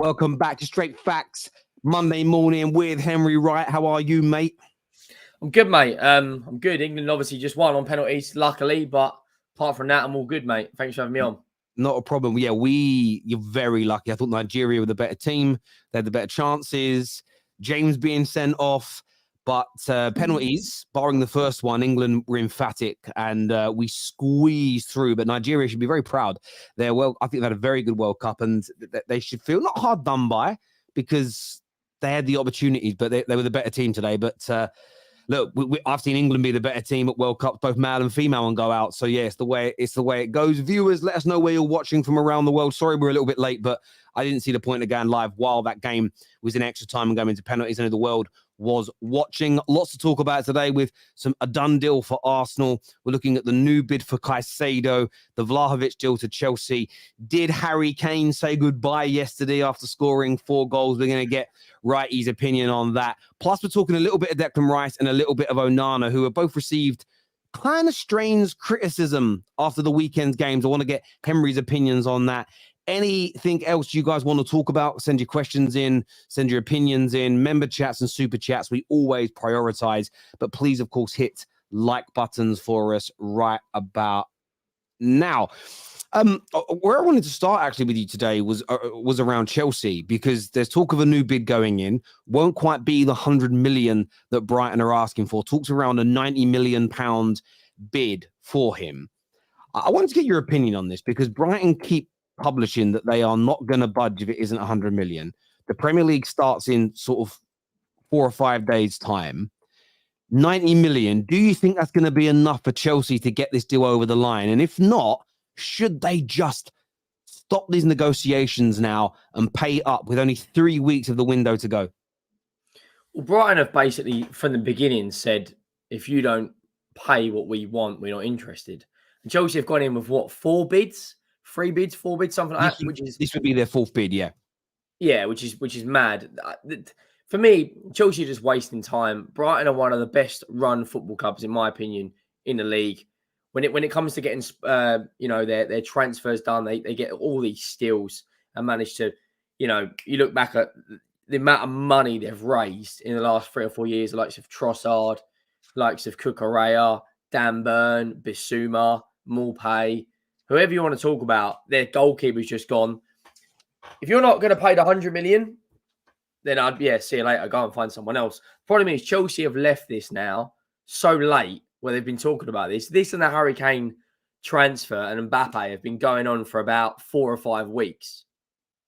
Welcome back to Straight Facts, Monday morning with Henry Wright. How are you, mate? I'm good, mate. I'm good. England obviously just won on penalties, luckily, but apart from that, I'm all good, mate. Thanks for having me on. Not a problem. Yeah, you're very lucky. I thought Nigeria were the better team. They had the better chances. James being sent off. But penalties, barring the first one, England were emphatic and we squeezed through. But Nigeria should be very proud. I think they had a very good World Cup and they should feel not hard done by because they had the opportunities, but they were the better team today. But look, I've seen England be the better team at World Cups, both male and female, and go out. So yeah, it's the way it goes. Viewers, let us know where you're watching from around the world. Sorry, we're a little bit late, but I didn't see the point of going live while that game was in extra time and going into penalties. And the world was watching. Lots to talk about today with a done deal for Arsenal. We're looking at the new bid for Caicedo, the Vlahovic deal to Chelsea. Did Harry Kane say goodbye yesterday after scoring 4 goals? We're going to get Righty's opinion on that. Plus, we're talking a little bit of Declan Rice and a little bit of Onana, who have both received kind of strange criticism after the weekend's games. I want to get Henry's opinions on that. Anything else you guys want to talk about? Send your questions in, send your opinions in, member chats and super chats. We always prioritize, but please, of course, hit like buttons for us right about now. Where I wanted to start actually with you today was around Chelsea, because there's talk of a new bid going in. Won't quite be the 100 million that Brighton are asking for. Talks around a 90 million pound bid for him. I wanted to get your opinion on this because Brighton keep publishing that they are not going to budge if it isn't 100 million. The Premier League starts in sort of 4 or 5 days' time. 90 million. Do you think that's going to be enough for Chelsea to get this deal over the line? And if not, should they just stop these negotiations now and pay up with only 3 weeks of the window to go? Well, Brighton have basically, from the beginning, said, if you don't pay what we want, we're not interested. And Chelsea have gone in with, what, 4 bids? 3 bids, 4 bids, something like that. This would be their 4th bid, yeah. Yeah, which is mad. For me, Chelsea are just wasting time. Brighton are one of the best run football clubs, in my opinion, in the league. When it comes to getting their transfers done, they get all these steals and manage to, you look back at the amount of money they've raised in the last 3 or 4 years, the likes of Trossard, likes of Raya, Dan Burn, Bissouma, Maupay, whoever you want to talk about, their goalkeeper's just gone. If you're not going to pay the 100 million, then I'd, see you later. Go and find someone else. Problem is, Chelsea have left this now so late where they've been talking about this. This and the Harry Kane transfer and Mbappe have been going on for about 4 or 5 weeks,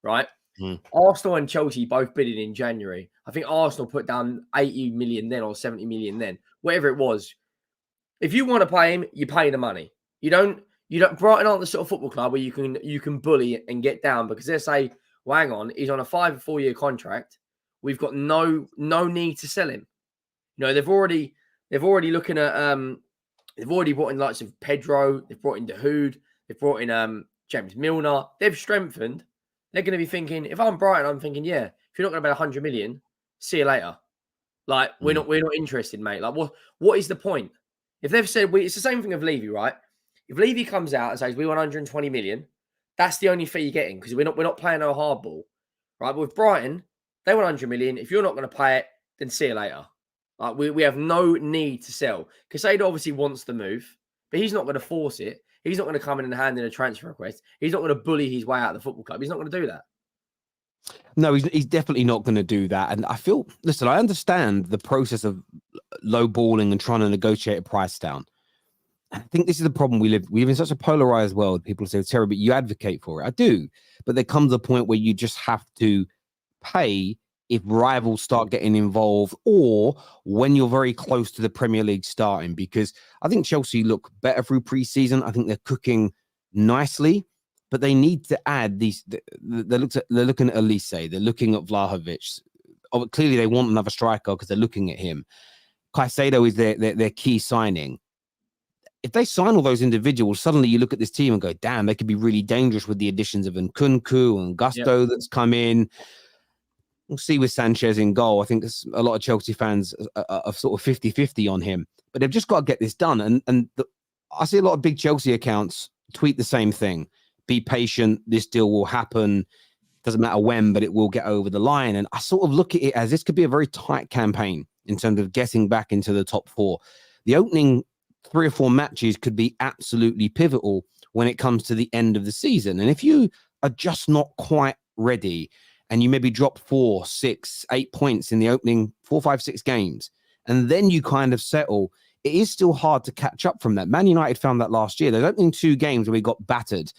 right? Arsenal and Chelsea both bidded in January. I think Arsenal put down 80 million then or 70 million then, whatever it was. If you want to pay him, you pay the money. You don't. Brighton aren't the sort of football club where you can bully and get down because they say, well, hang on, he's on a 5 or 4 year contract. We've got no need to sell him. They've already looking at they've already brought in likes of Pedro, they've brought in Dahoud, they've brought in James Milner. They've strengthened. They're going to be thinking, if I'm Brighton, I'm thinking, yeah, if you're not going to pay 100 million, see you later. Like we're not interested, mate. Like what is the point? If they've said it's the same thing with Levy, right? If Levy comes out and says we want 120 million, that's the only fee you're getting because we're not playing no hardball, right? But with Brighton, they want 100 million. If you're not going to pay it, then see you later. Like we have no need to sell. Caicedo obviously wants to move, but he's not going to force it. He's not going to come in and hand in a transfer request. He's not going to bully his way out of the football club. He's not going to do that. No, he's definitely not going to do that. And I understand the process of low balling and trying to negotiate a price down. I think this is the problem we live in such a polarized world. People say, Terry, but you advocate for it. I do. But there comes a point where you just have to pay if rivals start getting involved or when you're very close to the Premier League starting, because I think Chelsea look better through pre-season. I think they're cooking nicely, but they need to add these. They're looking at Elise. They're looking at Vlahovic. Oh, clearly, they want another striker because they're looking at him. Caicedo is their key signing. if they sign all those individuals, suddenly you look at this team and go, damn, they could be really dangerous with the additions of Nkunku and Gusto that's come in. We'll see with Sanchez in goal. I think a lot of Chelsea fans are sort of 50-50 on him, but they've just got to get this done. I see a lot of big Chelsea accounts tweet the same thing. Be patient. This deal will happen. Doesn't matter when, but it will get over the line. And I sort of look at it as this could be a very tight campaign in terms of getting back into the top four. The opening 3 or 4 matches could be absolutely pivotal when it comes to the end of the season. And if you are just not quite ready and you maybe drop 4, 6, 8 points in the opening 4, 5, 6 games, and then you kind of settle, it is still hard to catch up from that. Man United found that last year. Those opening 2 games where we got battered,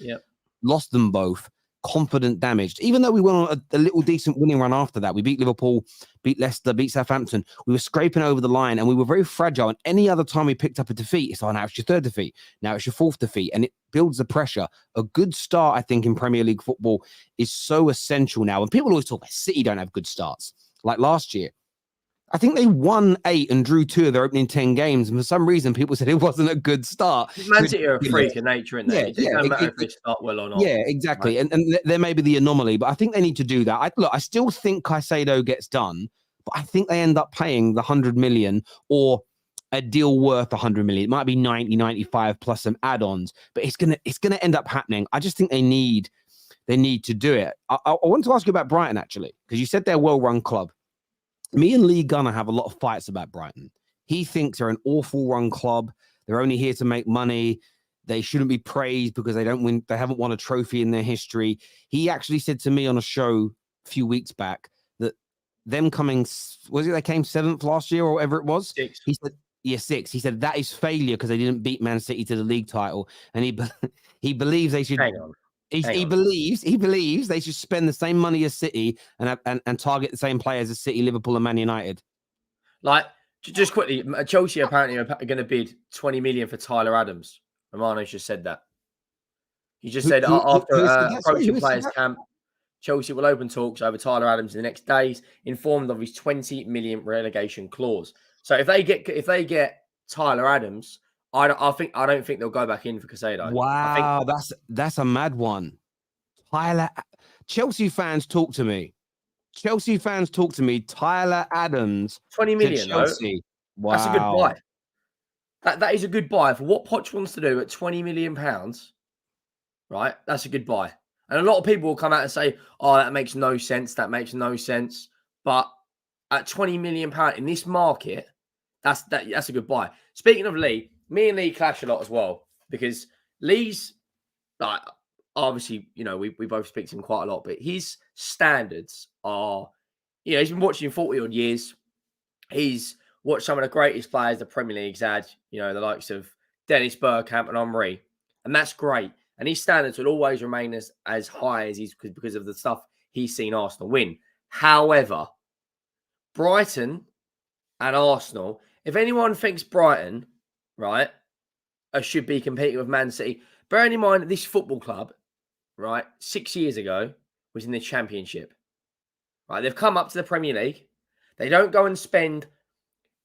lost them both, confident damaged. Even though we went on a little decent winning run after that, we beat Liverpool, beat Leicester, beat Southampton. We were scraping over the line and we were very fragile. And any other time we picked up a defeat, it's like, now it's your 3rd defeat. Now it's your 4th defeat. And it builds the pressure. A good start, I think, in Premier League football is so essential now. And people always talk about City don't have good starts. Like last year, I think they won 8 and drew 2 of their opening 10 games. And for some reason, people said it wasn't a good start. Man City are a freak of nature, isn't they? It doesn't matter if they start well or not. Yeah, exactly. Right? And there may be the anomaly, but I think they need to do that. I still think Caicedo gets done, but I think they end up paying the 100 million or a deal worth 100 million. It might be 90, 95 plus some add-ons, but it's gonna end up happening. I just think they need to do it. I want to ask you about Brighton, actually, because you said they're a well-run club. Me and Lee Gunner have a lot of fights about Brighton. He thinks they're an awful run club. They're only here to make money. They shouldn't be praised because they don't win. They haven't won a trophy in their history. He actually said to me on a show a few weeks back that them coming, they came 7th last year or whatever it was? 6. He said, 6. He said that is failure because they didn't beat Man City to the league title. And he believes they should. Hang on. He believes they should spend the same money as City and target the same players as City, Liverpool, and Man United. Like, just quickly, Chelsea apparently are going to bid 20 million for Tyler Adams. Romano's just said that. He just said after approaching players camp, Chelsea will open talks over Tyler Adams in the next days, informed of his 20 million relegation clause. So if they get Tyler Adams, I don't think they'll go back in for Caicedo. Wow, that's a mad one. Chelsea fans talk to me. Tyler Adams, 20 million. Chelsea. Wow, that's a good buy. That is a good buy for what Poch wants to do at 20 million pounds. Right, that's a good buy. And a lot of people will come out and say, "Oh, that makes no sense. That makes no sense." But at 20 million pound in this market, that's a good buy. Speaking of Lee. Me and Lee clash a lot as well because Lee's like obviously, we both speak to him quite a lot, but his standards are, he's been watching 40 odd years. He's watched some of the greatest players the Premier League's had, the likes of Dennis Bergkamp and Henry, and that's great. And his standards will always remain as high as he's because of the stuff he's seen Arsenal win. However, Brighton and Arsenal, if anyone thinks Brighton, right, should be competing with Man City. Bearing in mind that this football club, right, 6 years ago was in the Championship. Right, they've come up to the Premier League. They don't go and spend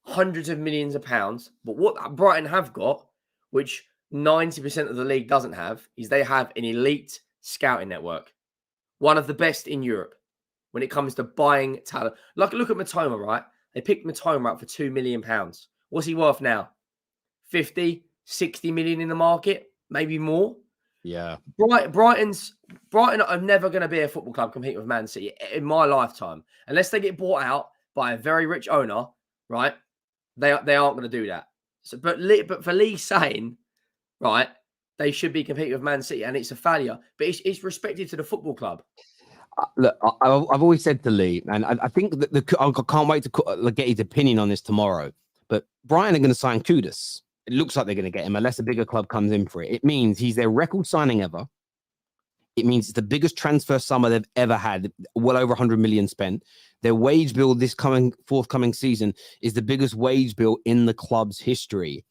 hundreds of millions of pounds. But what Brighton have got, which 90% of the league doesn't have, is they have an elite scouting network. One of the best in Europe when it comes to buying talent. Look at Matoma, right? They picked Matoma up for £2 million. What's he worth now? 50, 60 million in the market, maybe more. Yeah. Brighton are never going to be a football club competing with Man City in my lifetime. Unless they get bought out by a very rich owner, right? They aren't going to do that. So, but for Lee saying, right, they should be competing with Man City and it's a failure, but it's respected to the football club. Look, I've always said to Lee, and I think that I can't wait to get his opinion on this tomorrow, but Brighton are going to sign Kudus. It looks like they're going to get him unless a bigger club comes in for it. It means he's their record signing ever. It means it's the biggest transfer summer they've ever had, well over 100 million spent. Their wage bill this forthcoming season is the biggest wage bill in the club's history.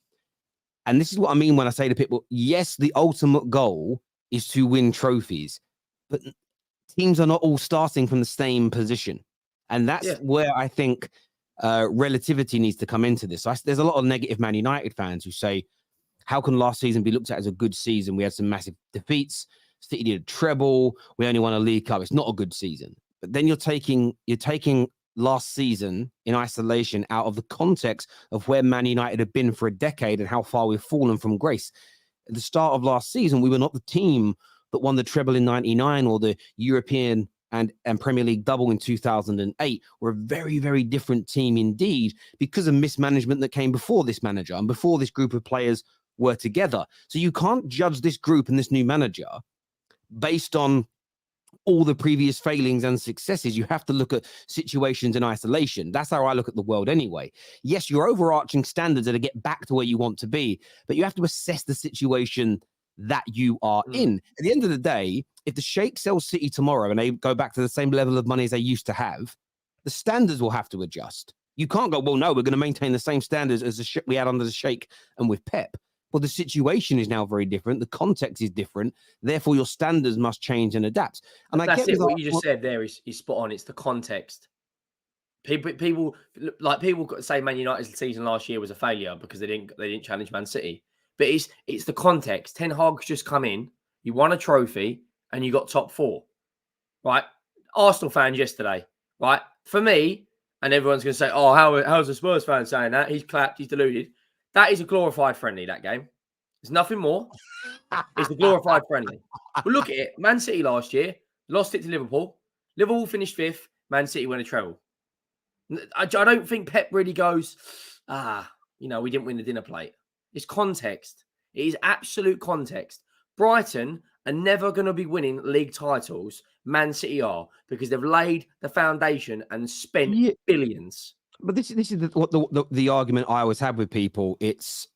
And this is what I mean when I say to people, yes, the ultimate goal is to win trophies, but teams are not all starting from the same position. And that's where I think relativity needs to come into this. There's a lot of negative Man United fans who say, how can last season be looked at as a good season? We had some massive defeats. City did a treble. We only won a League Cup. It's not a good season. But then you're taking last season in isolation out of the context of where Man United have been for a decade and how far we've fallen from grace. At the start of last season, we were not the team that won the treble in 99 or the European and Premier League double in 2008. We're a very, very different team indeed because of mismanagement that came before this manager and before this group of players were together. So you can't judge this group and this new manager based on all the previous failings and successes. You have to look at situations in isolation. That's how I look at the world anyway. Yes, your overarching standards are to get back to where you want to be, but you have to assess the situation that you are in. At the end of the day, if the Sheikh sells City tomorrow and they go back to the same level of money as they used to have, the standards will have to adjust. You can't go, well, no, we're going to maintain the same standards as the shit we had under the Sheikh and with Pep. Well, the situation is now very different. The context is different. Therefore, your standards must change and adapt. And I get what you just said there is spot on. It's the context. People say Man United's season last year was a failure because they didn't challenge Man City. But it's the context. Ten Hag's just come in, you won a trophy, and you got top four. Right? Arsenal fans yesterday, right? For me, and everyone's going to say, oh, how's a Spurs fan saying that? He's clapped, he's deluded. That is a glorified friendly, that game. There's nothing more. It's a glorified friendly. But look at it. Man City last year lost it to Liverpool. Liverpool finished 5th. Man City won a treble. I don't think Pep really goes, we didn't win the dinner plate. It's context. It is absolute context. Brighton are never going to be winning league titles. Man City are, because they've laid the foundation and spent billions. But this is the argument I always have with people. It's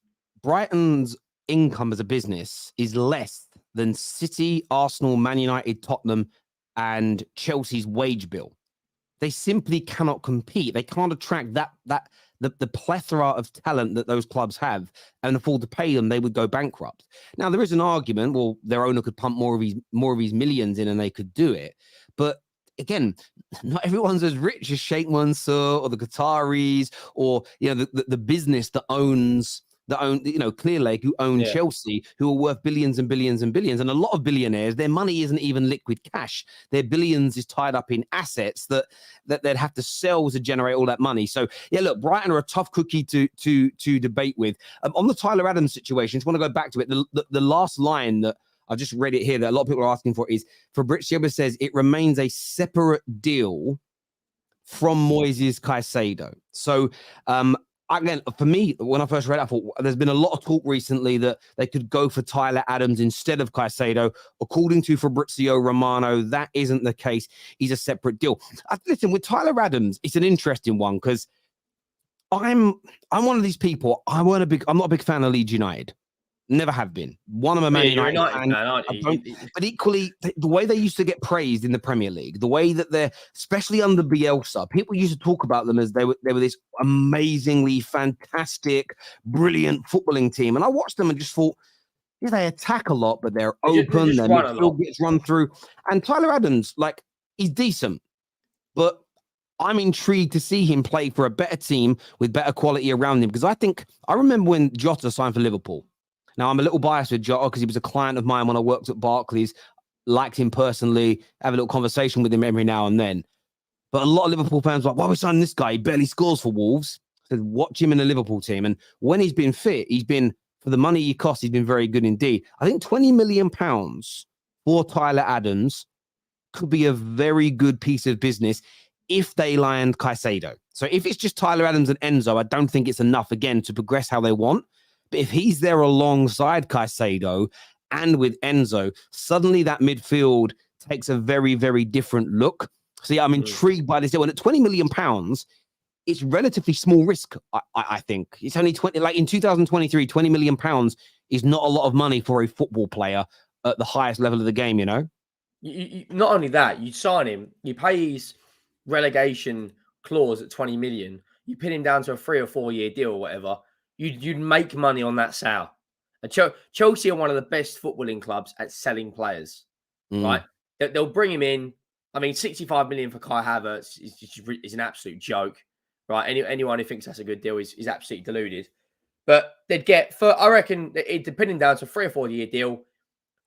Brighton's income as a business is less than City, Arsenal, Man United, Tottenham, and Chelsea's wage bill. They simply cannot compete. They can't attract the plethora of talent that those clubs have and afford to pay them. They would go bankrupt. Now there is an argument. Well, their owner could pump more of his millions in, and they could do it. But again, not everyone's as rich as Sheikh Mansour or the Qataris or the business that owns Clear Lake, who own Chelsea, who are worth billions and billions and billions. And a lot of billionaires, their money isn't even liquid cash. Their billions is tied up in assets that they'd have to sell to generate all that money. So look, Brighton are a tough cookie to debate with. On the Tyler Adams situation, I just want to go back to it. The last line that I just read it here that a lot of people are asking for is Fabrizio says it remains a separate deal from Moyes' Caicedo. So again, for me, when I first read it, I thought there's been a lot of talk recently that they could go for Tyler Adams instead of Caicedo. According to Fabrizio Romano, that isn't the case. He's a separate deal. Listen, with Tyler Adams, it's an interesting one because I'm one of these people. I'm not a big fan of Leeds United. Never have been. One of my Man United fan, aren't you? But equally, the way they used to get praised in the Premier League, the way that they're, especially under Bielsa, people used to talk about them as they were this amazingly fantastic, brilliant footballing team. And I watched them and just thought, they attack a lot, but they're open. Their midfield gets run through. And Tyler Adams, he's decent, but I'm intrigued to see him play for a better team with better quality around him. Because I remember when Jota signed for Liverpool. Now, I'm a little biased with Jota because he was a client of mine when I worked at Barclays, liked him personally, have a little conversation with him every now and then. But a lot of Liverpool fans were like, why are we signing this guy? He barely scores for Wolves. I said, watch him in the Liverpool team. And when he's been fit, for the money he costs, he's been very good indeed. I think £20 million for Tyler Adams could be a very good piece of business if they land Caicedo. So if it's just Tyler Adams and Enzo, I don't think it's enough, again, to progress how they want. But if he's there alongside Caicedo and with Enzo, suddenly that midfield takes a very, very different look. So I'm intrigued by this deal. And at £20 million, it's relatively small risk, I think. It's only 20, in 2023, £20 million is not a lot of money for a football player at the highest level of the game, You, not only that, you sign him, you pay his relegation clause at 20 million, you pin him down to a 3 or 4 year deal or whatever. You'd make money on that sale. And Chelsea are one of the best footballing clubs at selling players, right? They'll bring him in. I mean, 65 million for Kai Havertz is an absolute joke, right? Anyone who thinks that's a good deal is absolutely deluded. But they'd get, I reckon, it depending down to a 3 or 4 year deal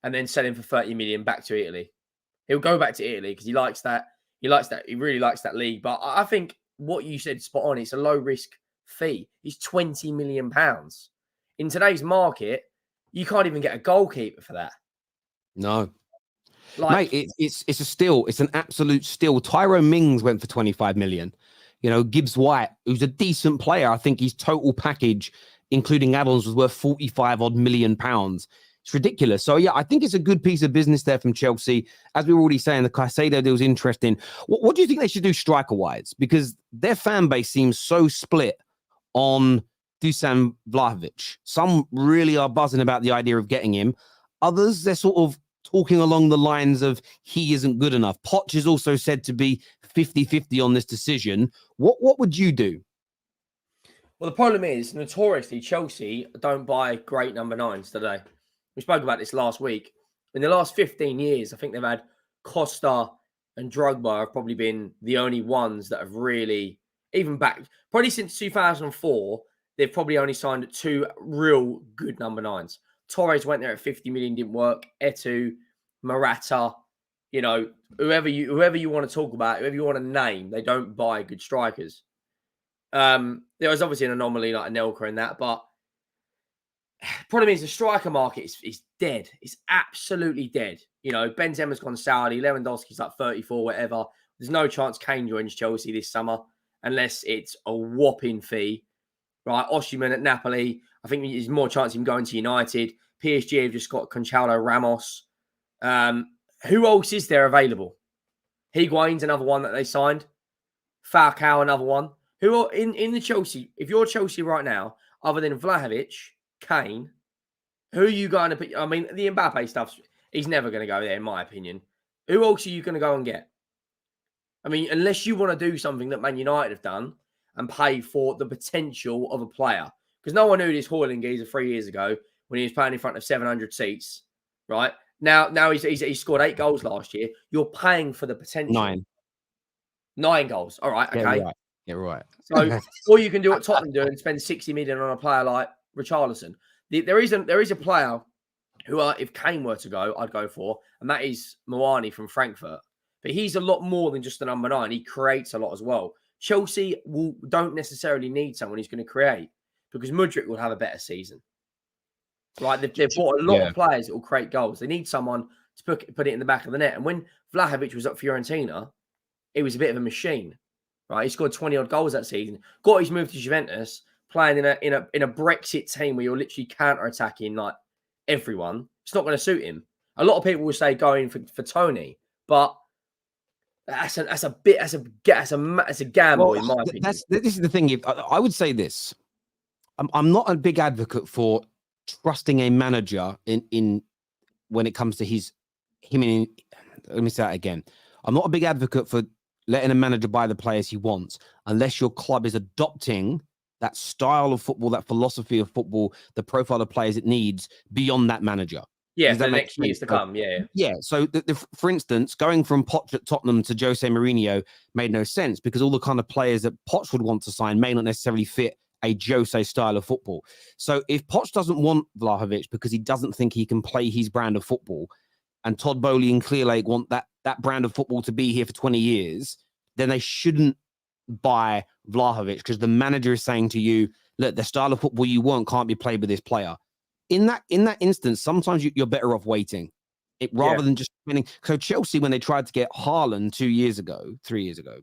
and then sell him for 30 million back to Italy. He'll go back to Italy because he likes that. He really likes that league. But I think what you said spot on. It's a low risk fee. It's £20 million. In today's market, you can't even get a goalkeeper for that. No. Mate, it's a steal. It's an absolute steal. Tyrone Mings went for 25 million. You know, Gibbs White, who's a decent player. I think his total package, including add-ons, was worth 45 odd million pounds. It's ridiculous. So, yeah, I think it's a good piece of business there from Chelsea. As we were already saying, the Caicedo deal is interesting. What do you think they should do striker-wise? Because their fan base seems so split on Dusan Vlahovic. Some really are buzzing about the idea of getting him. Others, they're sort of talking along the lines of he isn't good enough. Poch is also said to be 50-50 on this decision. What would you do? Well, the problem is, notoriously, Chelsea don't buy great number 9s today. We spoke about this last week. In the last 15 years, I think they've had Costa and Drogba have probably been the only ones that have really, even back, probably since 2004, they've probably only signed 2 real good number 9s. Torres went there at 50 million, didn't work. Etu, Morata, you know, whoever you want to talk about, whoever you want to name, they don't buy good strikers. There was obviously an anomaly like Anelka in that, but problem is the striker market is dead. It's absolutely dead. You know, Benzema's gone Saudi, Lewandowski's like 34, whatever. There's no chance Kane joins Chelsea this summer unless it's a whopping fee. Right, Osimhen at Napoli. I think there's more chance of him going to United. PSG have just got Gonçalo Ramos. Who else is there available? Higuain's another one that they signed. Falcao, another one. Who are in the Chelsea? If you're Chelsea right now, other than Vlahovic, Kane, who are you going to put? I mean, the Mbappe stuff, he's never going to go there, in my opinion. Who else are you going to go and get? I mean, unless you want to do something that Man United have done and pay for the potential of a player. Because no one knew this Hojlund geezer 3 years ago when he was playing in front of 700 seats, right? Now he's scored 8 goals last year. You're paying for the potential. 9 goals. All right, okay. Yeah, right. So all you can do what Tottenham do and spend 60 million on a player like Richarlison. There is a player who, if Kane were to go, I'd go for, and that is Moani from Frankfurt. But he's a lot more than just a number 9. He creates a lot as well. Chelsea don't necessarily need someone who's going to create because Mudryk will have a better season. Right? They've bought a lot of players that will create goals. They need someone to put it in the back of the net. And when Vlahovic was at Fiorentina, it was a bit of a machine. Right? He scored 20 odd goals that season. Got his move to Juventus, playing in a Brexit team where you're literally counter-attacking like everyone. It's not going to suit him. A lot of people will say going for Tony, but that's a gamble in my opinion. This is the thing. I would say this. I'm not a big advocate for trusting a manager in when it comes to let me say that again. I'm not a big advocate for letting a manager buy the players he wants unless your club is adopting that style of football, that philosophy of football, the profile of players it needs beyond that manager. Yeah, for the next years to come. Yeah. Yeah. So, for instance, going from Poch at Tottenham to Jose Mourinho made no sense because all the kind of players that Poch would want to sign may not necessarily fit a Jose style of football. So, if Poch doesn't want Vlahovic because he doesn't think he can play his brand of football, and Todd Bowley and Clearlake want that brand of football to be here for 20 years, then they shouldn't buy Vlahovic because the manager is saying to you, look, the style of football you want can't be played with this player. In that instance, sometimes you're better off waiting rather than just spending. So Chelsea, when they tried to get Haaland 3 years ago,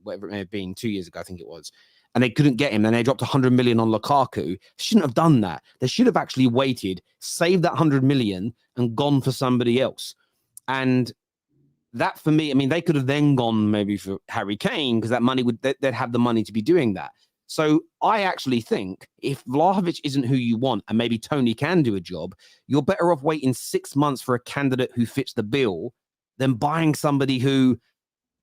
whatever it may have been, 2 years ago, I think it was, and they couldn't get him, and they dropped 100 million on Lukaku, shouldn't have done that. They should have actually waited, saved that 100 million and gone for somebody else. And that, for me, I mean, they could have then gone maybe for Harry Kane because that money they'd have the money to be doing that. So I actually think if Vlahovic isn't who you want and maybe Tony can do a job, you're better off waiting 6 months for a candidate who fits the bill than buying somebody who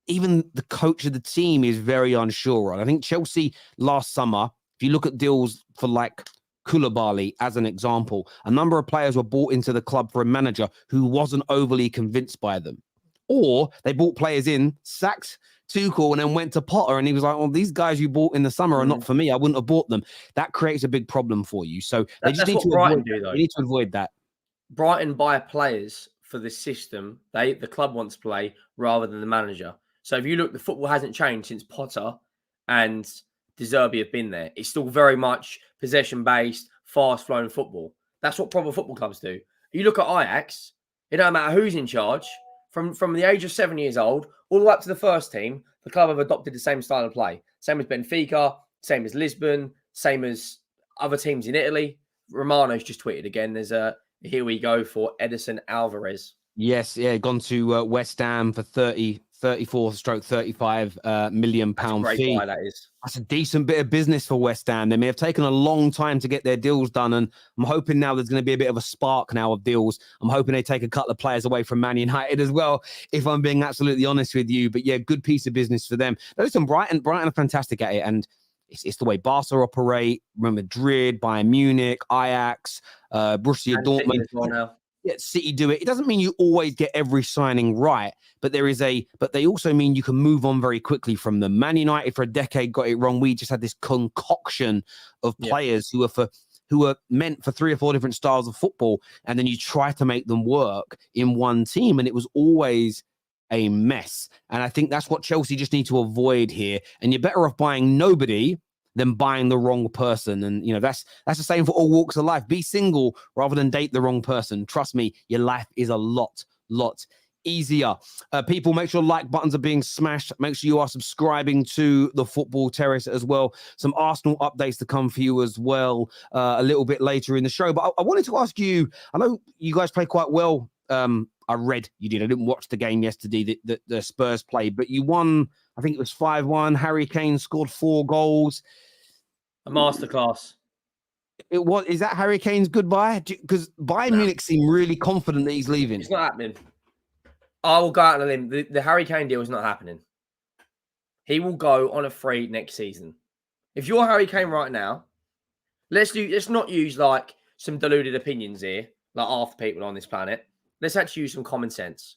even the coach of the team is very unsure on. I think Chelsea last summer, if you look at deals for like Koulibaly as an example, a number of players were bought into the club for a manager who wasn't overly convinced by them. Or they brought players in, sacked Tuchel and then went to Potter, and he was like, well, these guys you bought in the summer are not for me. I wouldn't have bought them. That creates a big problem for you. So they just need to Brighton avoid do, though. You need to avoid that. Brighton buy players for the system the club wants to play rather than the manager. So if you look, the football hasn't changed since Potter and De Zerbi have been there. It's still very much possession-based, fast-flowing football. That's what proper football clubs do. You look at Ajax, it don't matter who's in charge. From the age of 7 years old all the way up to the first team, the club have adopted the same style of play. Same as Benfica, same as Lisbon, same as other teams in Italy. Romano's just tweeted again. There's a here we go for Edison Alvarez. Yes, yeah, gone to West Ham for 34/35 million pound fee. Buy, that is. That's a decent bit of business for West Ham. They may have taken a long time to get their deals done, and I'm hoping now there's going to be a bit of a spark now of deals. I'm hoping they take a couple of players away from Man United as well, if I'm being absolutely honest with you. But yeah, good piece of business for them. Listen, Brighton are fantastic at it, and it's the way Barca operate. Real Madrid, Bayern Munich, Ajax, Borussia Dortmund. Yeah, City do it. It doesn't mean you always get every signing right, but they also mean you can move on very quickly from them. Man United for a decade got it wrong. We just had this concoction of players who are meant for 3 or 4 different styles of football, and then you try to make them work in one team, and it was always a mess. And I think that's what Chelsea just need to avoid here. And you're better off buying nobody than buying the wrong person. And, you know, that's the same for all walks of life. Be single rather than date the wrong person. Trust me, your life is a lot easier. People, make sure like buttons are being smashed. Make sure you are subscribing to the Football Terrace as well. Some Arsenal updates to come for you as well a little bit later in the show. But I wanted to ask you, I know you guys play quite well. I read you did. I didn't watch the game yesterday that the Spurs played, but you won, I think it was 5-1. Harry Kane scored 4 goals. A masterclass. Is that Harry Kane's goodbye? Because Bayern Munich seem really confident that he's leaving. It's not happening. I will go out on a limb. The Harry Kane deal is not happening. He will go on a free next season. If you're Harry Kane right now, let's not use like some deluded opinions here, like half the people on this planet. Let's actually use some common sense.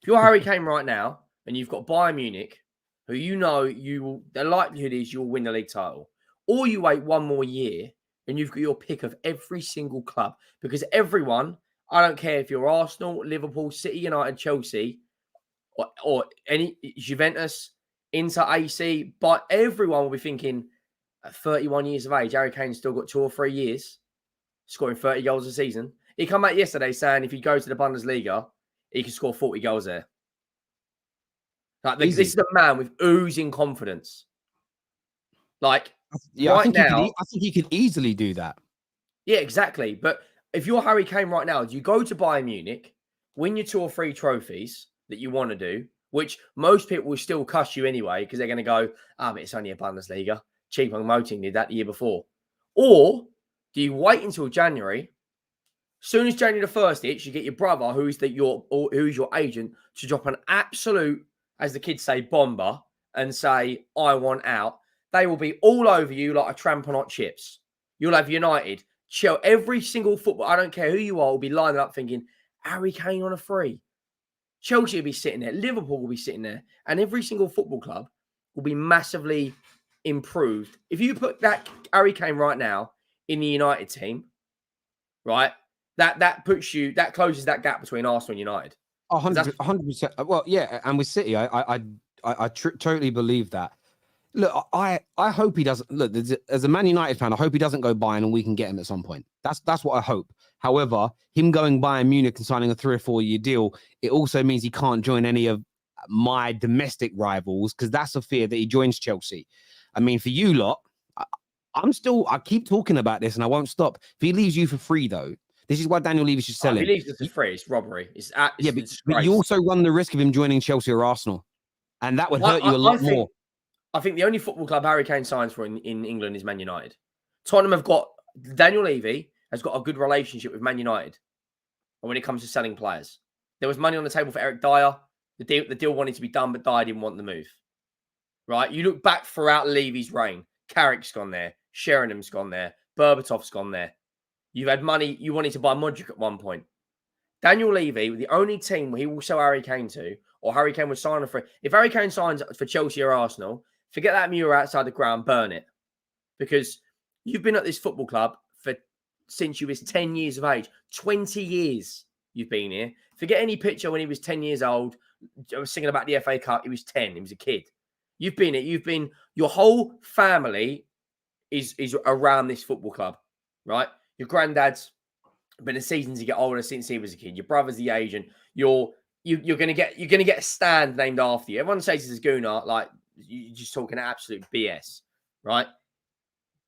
If you're Harry Kane right now and you've got Bayern Munich, who you know the likelihood is you'll win the league title, or you wait 1 more year and you've got your pick of every single club, because everyone, I don't care if you're Arsenal, Liverpool, City, United, Chelsea, or any Juventus, Inter, AC, but everyone will be thinking at 31 years of age, Harry Kane's still got 2 or 3 years, scoring 30 goals a season. He came out yesterday saying if he goes to the Bundesliga, he can score 40 goals there. Like this is a man with oozing confidence. Like, yeah, right I think he could easily do that. Yeah, exactly. But if you're Harry Kane right now, you go to Bayern Munich, win your 2 or 3 trophies that you want to do, which most people will still cuss you anyway, because they're going to go, but it's only a Bundesliga. Choupo-Moting did that the year before. Or do you wait until January? Soon as January the 1st hits, you get your brother, who's your agent, to drop an absolute, as the kids say, bomber, and say, I want out. They will be all over you like a tramp on hot chips. You'll have United, every single football, I don't care who you are, will be lining up thinking, Harry Kane on a free. Chelsea will be sitting there. Liverpool will be sitting there. And every single football club will be massively improved. If you put that Harry Kane right now in the United team, right, that closes that gap between Arsenal and United. 100%. Well, yeah, and with City, I totally believe that. Look, I hope he doesn't. Look, as a Man United fan, I hope he doesn't go Bayern and we can get him at some point. That's what I hope. However, him going Bayern Munich and signing a 3 or 4 year deal, it also means he can't join any of my domestic rivals, because that's a fear that he joins Chelsea. I mean, for you lot, I keep talking about this and I won't stop. If he leaves you for free, though, this is why Daniel Levy should sell him. If he leaves us for free, it's robbery. But you also run the risk of him joining Chelsea or Arsenal, and that would hurt you a lot more. I think the only football club Harry Kane signs for in England is Man United. Tottenham Daniel Levy has got a good relationship with Man United when it comes to selling players. There was money on the table for Eric Dyer. The deal wanted to be done, but Dyer didn't want the move. Right? You look back throughout Levy's reign. Carrick's gone there. Sheringham's gone there. Berbatov's gone there. You've had money. You wanted to buy Modric at one point. Daniel Levy, the only team he will sell Harry Kane to, or Harry Kane was signing for, if Harry Kane signs for Chelsea or Arsenal, forget that mural outside the ground, burn it. Because you've been at this football club since you was 10 years of age. 20 years you've been here. Forget any picture when he was 10 years old. I was singing about the FA Cup. He was 10. He was a kid. You've been it. Your whole family is around this football club, right? Your granddad's been a season to get older since he was a kid. Your brother's the agent. You're gonna get a stand named after you. Everyone says this is Gunnar, like you're just talking absolute BS, right?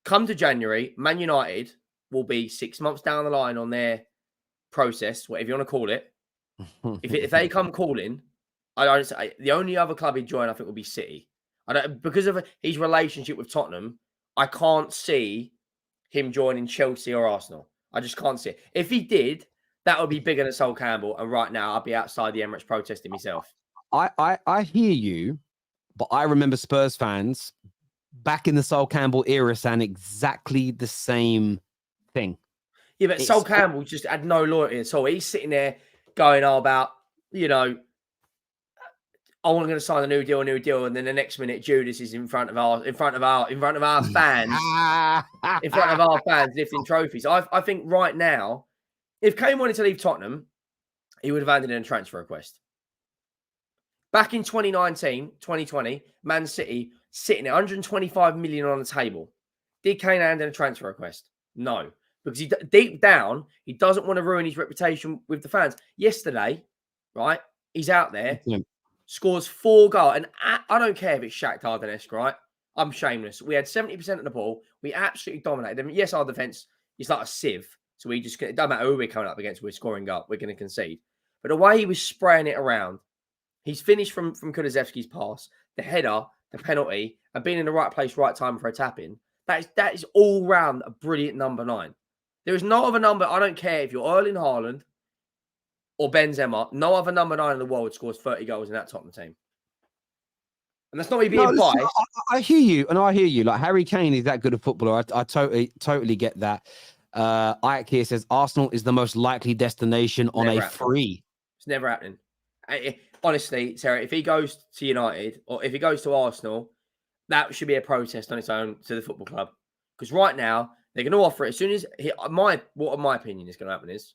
Come to January, Man United will be 6 months down the line on their process, whatever you want to call it. If they come calling, the only other club he'd join, I think, would be City. Because of his relationship with Tottenham, I can't see him joining Chelsea or Arsenal. I just can't see it. If he did, that would be bigger than Sol Campbell. And right now, I'd be outside the Emirates protesting myself. I hear you, but I remember Spurs fans back in the Sol Campbell era saying exactly the same thing. Yeah, but Sol Campbell just had no loyalty at all. He's sitting there going all about, I'm going to sign a new deal, and then the next minute Judas is in front of our fans, in front of our fans lifting trophies. I think right now, if Kane wanted to leave Tottenham, he would have handed in a transfer request. Back in 2019, 2020, Man City sitting at 125 million on the table. Did Kane hand in a transfer request? No, because deep down, he doesn't want to ruin his reputation with the fans. Yesterday, right, he's out there. Yeah. Scores 4 goals. And I don't care if it's Shakhtar Donetsk, right? I'm shameless. We had 70% of the ball. We absolutely dominated them. Yes, our defense is like a sieve. So it doesn't matter who we're coming up against. We're scoring up. We're going to concede. But the way he was spraying it around, he's finished from Kulusevski's pass, the header, the penalty, and being in the right place, right time for a tap-in. That is all round a brilliant number 9. There is no other number. I don't care if you're Erling Haaland or Benzema, no other number 9 in the world scores 30 goals in that Tottenham team. And that's not me being biased. I hear you, and I hear you. Like, Harry Kane is that good a footballer. I totally get that. Ike here says Arsenal is the most likely destination on a free. It's never happening. Honestly, Sarah, if he goes to United or if he goes to Arsenal, that should be a protest on its own to the football club. Because right now, they're going to offer it as soon as what my opinion is going to happen is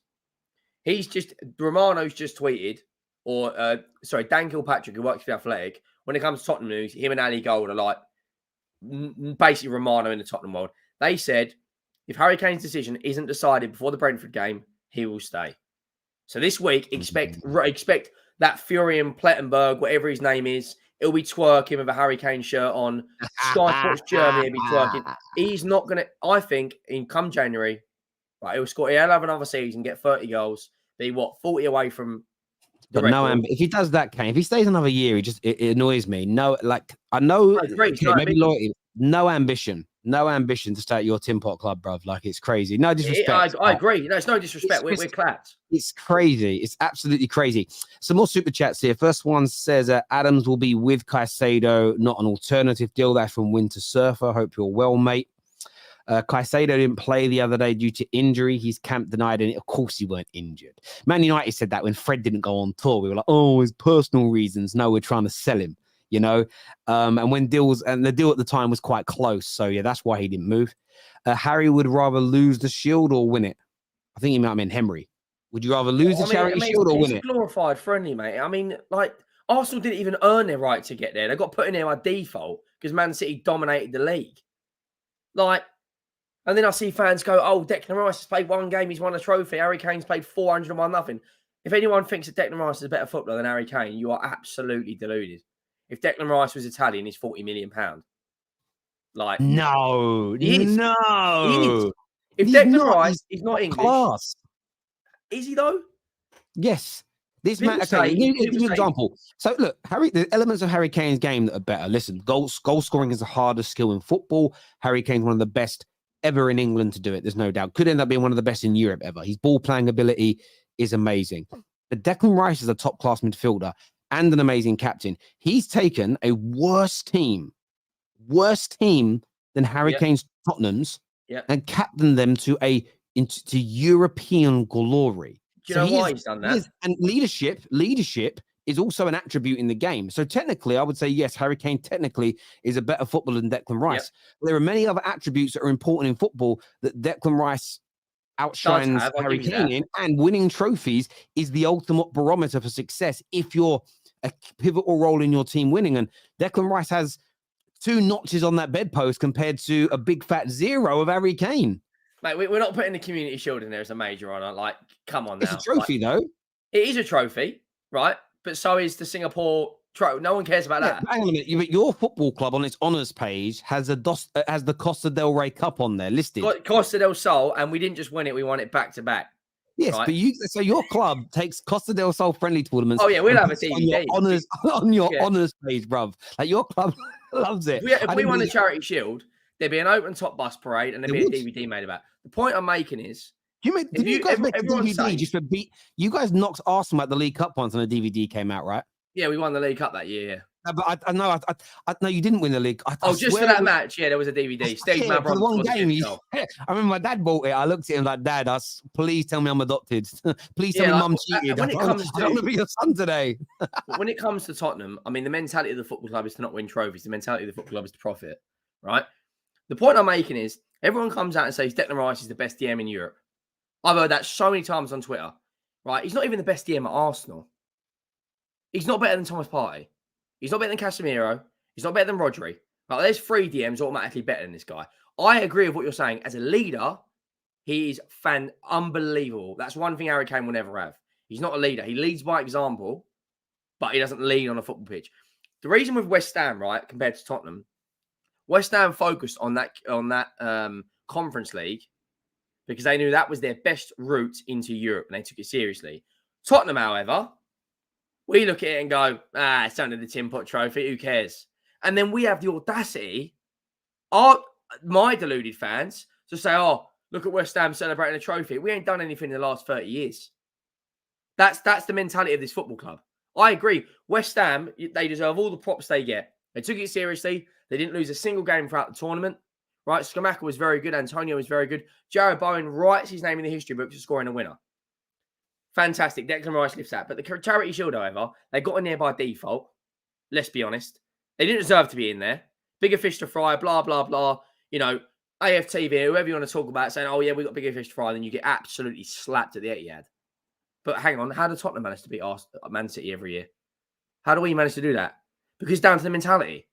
Romano's just tweeted, Dan Kilpatrick, who works for the Athletic, when it comes to Tottenham news, him and Ali Gold are like basically Romano in the Tottenham world. They said if Harry Kane's decision isn't decided before the Brentford game, he will stay. So this week, expect that Furian Plettenberg, whatever his name is, he'll be twerking with a Harry Kane shirt on. Sky Sports Germany will be twerking. He's not going to, I think, come January, right, he'll have another season, get 30 goals, be 40 away from the record. If he does that, Kane, if he stays another year, it annoys me. No, like, I know, maybe loyalty, no ambition to stay at your Tin Pot Club, bruv. Like, it's crazy. No disrespect. I agree. No, it's no disrespect. We're clapped. It's crazy. It's absolutely crazy. Some more super chats here. First one says Adams will be with Caicedo, not an alternative deal. That's from Winter Surfer. Hope you're well, mate. Caicedo didn't play the other day due to injury. He's camp denied, and of course he weren't injured. Man United said that when Fred didn't go on tour. We were like, oh, his personal reasons. No, we're trying to sell him, and when the deal at the time was quite close. So yeah, that's why he didn't move. Harry would rather lose the Shield or win it. I think he might mean Henry. Would you rather lose the Charity Shield or win it? It's glorified friendly, mate. I mean, like, Arsenal didn't even earn their right to get there. They got put in there by default because Man City dominated the league. Like, and then I see fans go, oh, Declan Rice has played 1 game, he's won a trophy. Harry Kane's played 401 nothing. If anyone thinks that Declan Rice is a better footballer than Harry Kane, you are absolutely deluded. If Declan Rice was Italian, he's £40 million. Like, no. He is. If Declan Rice is not English, class. Is he though? Yes. This man. Okay, give you an example. So look, the elements of Harry Kane's game that are better. Listen, goal scoring is the hardest skill in football. Harry Kane's one of the best ever in England to do it. There's no doubt. Could end up being one of the best in Europe ever. His ball playing ability is amazing. But Declan Rice is a top class midfielder and an amazing captain. He's taken a worse team than Harry Kane's Tottenham's and captained them to European glory. Do you know why he's done that? And leadership is also an attribute in the game. So technically, I would say, yes, Harry Kane technically is a better footballer than Declan Rice. Yep. There are many other attributes that are important in football that Declan Rice outshines Harry Kane in, and winning trophies is the ultimate barometer for success if you're a pivotal role in your team winning. And Declan Rice has 2 notches on that bedpost compared to a big fat 0 of Harry Kane. Mate, we're not putting the Community Shield in there as a major honour. Like, come on now. It's a trophy, though. It is a trophy, right? But so is the Singapore trophy. No one cares about that. Hang on a minute. Your football club on its honours page has the Costa del Rey Cup on there listed. Costa del Sol, and we didn't just win it; we won it back to back. Yes, right? But so your club takes Costa del Sol friendly tournaments. Oh yeah, we'll have a DVD on your honours page, bruv. Like your club loves it. If we won the Charity Shield, there'd be an open top bus parade, and there'd be a DVD made about it. The point I'm making is, did you guys make a DVD just for beat? You guys knocked Arsenal at the League Cup once, and a DVD came out, right? Yeah, we won the League Cup that year. Yeah. But I know, no, you didn't win the league. Just for that match, yeah, there was a DVD. Steve for the one game. I remember my dad bought it. I looked at him like, Dad, please tell me I'm adopted. Please tell me Mum cheated. I don't want to be your son today. When it comes to Tottenham, I mean, the mentality of the football club is to not win trophies. The mentality of the football club is to profit, right? The point I'm making is everyone comes out and says Declan Rice is the best DM in Europe. I've heard that so many times on Twitter, right? He's not even the best DM at Arsenal. He's not better than Thomas Partey. He's not better than Casemiro. He's not better than Rodri. Like, there's 3 DMs automatically better than this guy. I agree with what you're saying. As a leader, he is unbelievable. That's one thing Harry Kane will never have. He's not a leader. He leads by example, but he doesn't lead on a football pitch. The reason with West Ham, right, compared to Tottenham, West Ham focused on that Conference League because they knew that was their best route into Europe, and they took it seriously. Tottenham, however, we look at it and go, it's only the Tin Pot Trophy. Who cares? And then we have the audacity, my deluded fans, to say, oh, look at West Ham celebrating a trophy. We ain't done anything in the last 30 years. That's the mentality of this football club. I agree. West Ham, they deserve all the props they get. They took it seriously. They didn't lose a single game throughout the tournament. Right? Scamacca was very good. Antonio was very good. Jared Bowen writes his name in the history books for scoring a winner. Fantastic. Declan Rice lifts that. But the Charity Shield, however, they got in there by default. Let's be honest. They didn't deserve to be in there. Bigger fish to fry, blah, blah, blah. You know, AFTV, whoever you want to talk about, saying, oh, yeah, we got bigger fish to fry, then you get absolutely slapped at the Etihad. But hang on, how did Tottenham manage to beat Man City every year? How do we manage to do that? Because it's down to the mentality.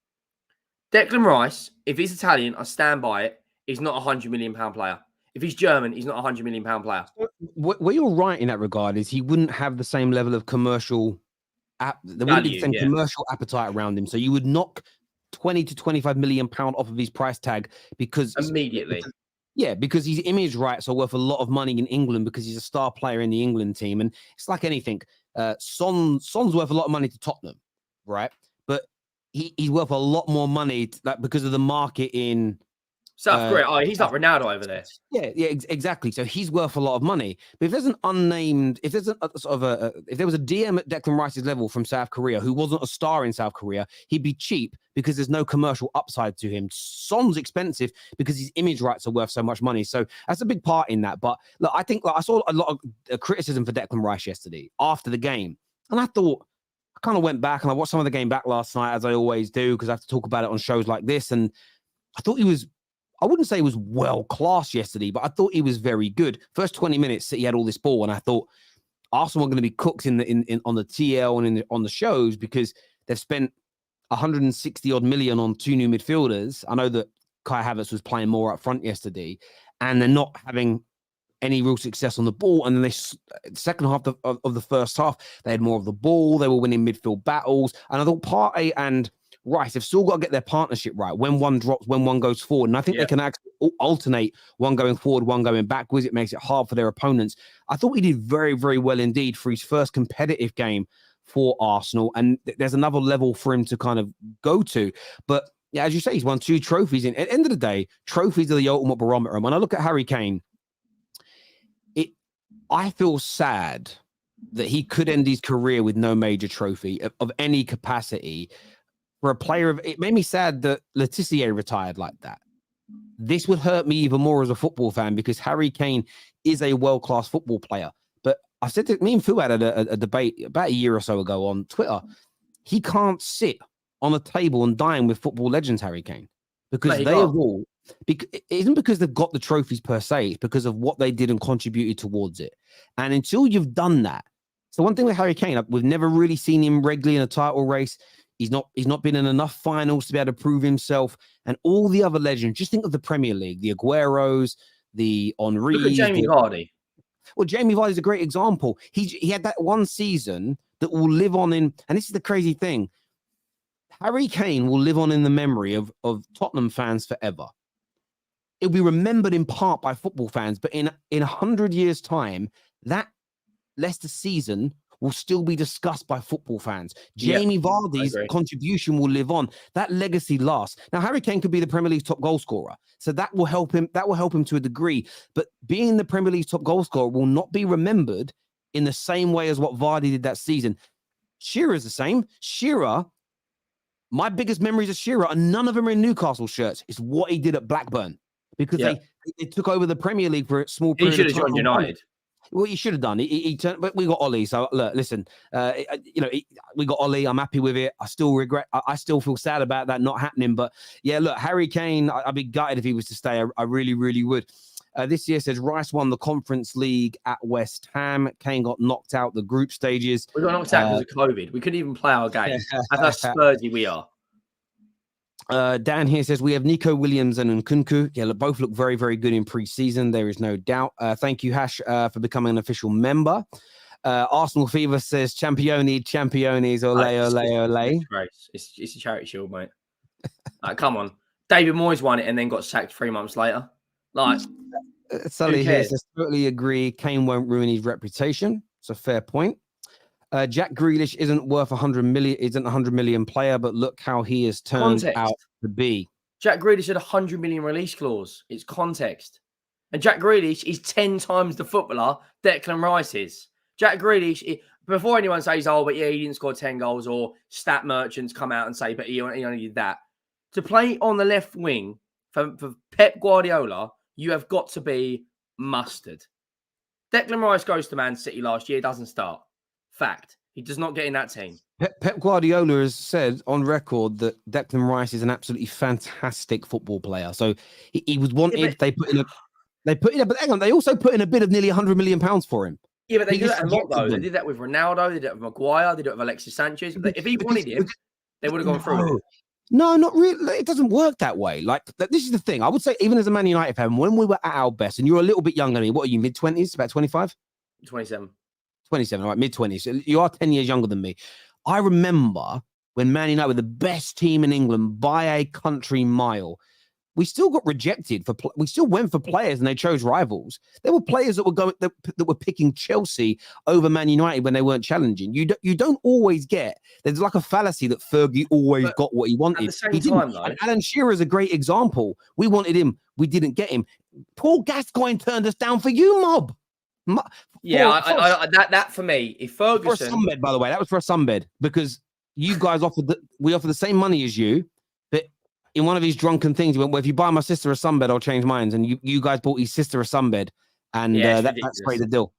Declan Rice, if he's Italian, I stand by it, he's not a £100 million player. If he's German, he's not a £100 million player. Where you're right in that regard is he wouldn't have the same level of commercial, there wouldn't be the same commercial appetite around him. So you would knock 20 to 25 million pound off of his price tag because immediately. Yeah, because his image rights are worth a lot of money in England because he's a star player in the England team. And it's like anything. Son's worth a lot of money to Tottenham, right? But he's worth a lot more money because of the market in South Korea. Oh, he's like Ronaldo over there. Yeah, exactly. So he's worth a lot of money. But if there's an unnamed, if there's if there was a DM at Declan Rice's level from South Korea who wasn't a star in South Korea, he'd be cheap because there's no commercial upside to him. Son's expensive because his image rights are worth so much money. So that's a big part in that. But look, I think I saw a lot of criticism for Declan Rice yesterday after the game, and I thought I kind of went back and I watched some of the game back last night as I always do because I have to talk about it on shows like this, and I thought he was. I wouldn't say he was well class yesterday, but I thought he was very good. First 20 minutes, he had all this ball, and I thought Arsenal are going to be cooked on the TL and on the shows because they've spent 160 odd million on 2 new midfielders. I know that Kai Havertz was playing more up front yesterday, and they're not having any real success on the ball. And then the second half of the first half, they had more of the ball. They were winning midfield battles, and I thought Partey and Rice have still got to get their partnership right. When one drops, when one goes forward. And I think they can actually alternate one going forward, one going backwards. It makes it hard for their opponents. I thought he did very, very well indeed for his first competitive game for Arsenal. And there's another level for him to kind of go to. But yeah, as you say, he's won 2 trophies. At the end of the day, trophies are the ultimate barometer. And when I look at Harry Kane, I feel sad that he could end his career with no major trophy of any capacity. For a player it made me sad that Letitia retired like that. This would hurt me even more as a football fan because Harry Kane is a world-class football player. But I said that me and Phil had a debate about a year or so ago on Twitter. He can't sit on a table and dine with football legends, Harry Kane, because they have all. It isn't because they've got the trophies per se; it's because of what they did and contributed towards it. And until you've done that, so one thing with Harry Kane, we've never really seen him regularly in a title race. He's not been in enough finals to be able to prove himself. And all the other legends, just think of the Premier League, the Agueros, the Henrys. Look at Jamie Vardy. Well, Jamie Vardy is a great example. He had that one season that will live on in, and this is the crazy thing. Harry Kane will live on in the memory of Tottenham fans forever. It'll be remembered in part by football fans, but in 100 years' time, that Leicester season will still be discussed by football fans. Jamie Vardy's contribution will live on. That legacy lasts. Now, Harry Kane could be the Premier League's top goal scorer, so that will help him. That will help him to a degree. But being the Premier League's top goal scorer will not be remembered in the same way as what Vardy did that season. Shearer's the same. Shearer, my biggest memories of Shearer, and none of them are in Newcastle shirts. It's what he did at Blackburn because they took over the Premier League for a small period. He should have joined United. Well, he should have done. He turned, but we got Ollie. So look, listen, we got Ollie. I'm happy with it. I still regret. I still feel sad about that not happening. But yeah, look, Harry Kane. I'd be gutted if he was to stay. I really, really would. This year says Rice won the Conference League at West Ham. Kane got knocked out the group stages. We got knocked out because of COVID. We couldn't even play our game. That's how Spursy we are. Dan here says we have Nico Williams and Nkunku. Yeah, both look very, very good in pre-season. There is no doubt. Thank you, Hash, for becoming an official member. Arsenal Fever says Championi, ole. It's a charity shield, mate. Come on. David Moyes won it and then got sacked 3 months later. Sully here says totally agree. Kane won't ruin his reputation. It's a fair point. Jack Grealish isn't worth 100 million, isn't a 100 million player, but look how he has turned out to be. Jack Grealish had a 100 million release clause. It's context. And Jack Grealish is 10 times the footballer Declan Rice is. Jack Grealish, before anyone says, oh, but yeah, he didn't score 10 goals, or stat merchants come out and say, but he only did that. To play on the left wing for Pep Guardiola, you have got to be mustard. Declan Rice goes to Man City last year, doesn't start. Fact. He does not get in that team. Pep Guardiola has said on record that Declan Rice is an absolutely fantastic football player. So he was wanted. But hang on, they also put in a bid of nearly £100 million for him. Yeah, but they do that a lot though. They did that with Ronaldo, they did it with Maguire, they did it with Alexis Sanchez. If he wanted him, they would have gone through with it. No, not really. It doesn't work that way. This is the thing. I would say, even as a Man United fan, when we were at our best, and you're a little bit younger than me, what are you, mid-20s, about 25? 27. 27, all right, mid-20s. You are 10 years younger than me. I remember when Man United were the best team in England by a country mile. We still got rejected we still went for players and they chose rivals. There were players that were picking Chelsea over Man United when they weren't challenging. You don't always get. There's like a fallacy that Fergie always got what he wanted. At the same time, though, Alan Shearer is a great example. We wanted him, we didn't get him. Paul Gascoigne turned us down for you, mob. That for me, if Ferguson for a sunbed, by the way, that was for a sunbed because you guys offered the same money as you, but in one of these drunken things, he went, well, if you buy my sister a sunbed, I'll change mine. And you guys bought his sister a sunbed, and that's great the deal.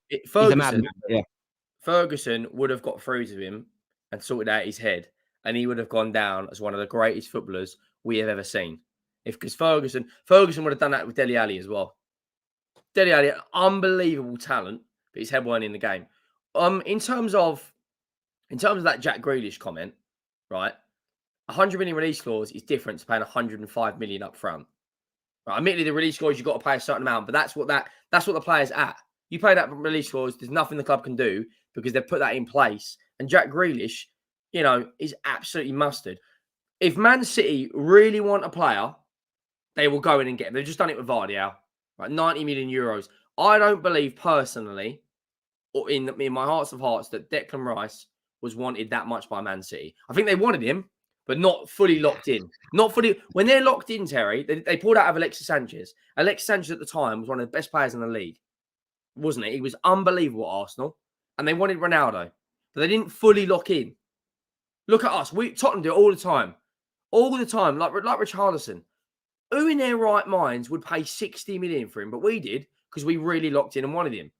Ferguson would have got through to him and sorted out his head, and he would have gone down as one of the greatest footballers we have ever seen. Because Ferguson would have done that with Dele Alli as well. Dele Alli, unbelievable talent, but his head weren't in the game. In terms of that Jack Grealish comment, right? 100 million release clause is different to paying 105 million up front. Right? Admittedly, the release clause you've got to pay a certain amount, but that's what the player's at. You pay that release clause, there's nothing the club can do because they've put that in place. And Jack Grealish, is absolutely mustard. If Man City really want a player, they will go in and get him. They've just done it with Vardy, right? 90 million euros. I don't believe personally, or in my hearts of hearts, that Declan Rice was wanted that much by Man City. I think they wanted him, but not fully locked in. Not fully. When they're locked in, Terry, they pulled out of Alexis Sanchez. Alexis Sanchez at the time was one of the best players in the league, wasn't it? He was unbelievable at Arsenal, and they wanted Ronaldo, but they didn't fully lock in. Look at us. Tottenham do it all the time. All the time, like Richarlison. Who in their right minds would pay 60 million for him? But we did because we really locked in and wanted him.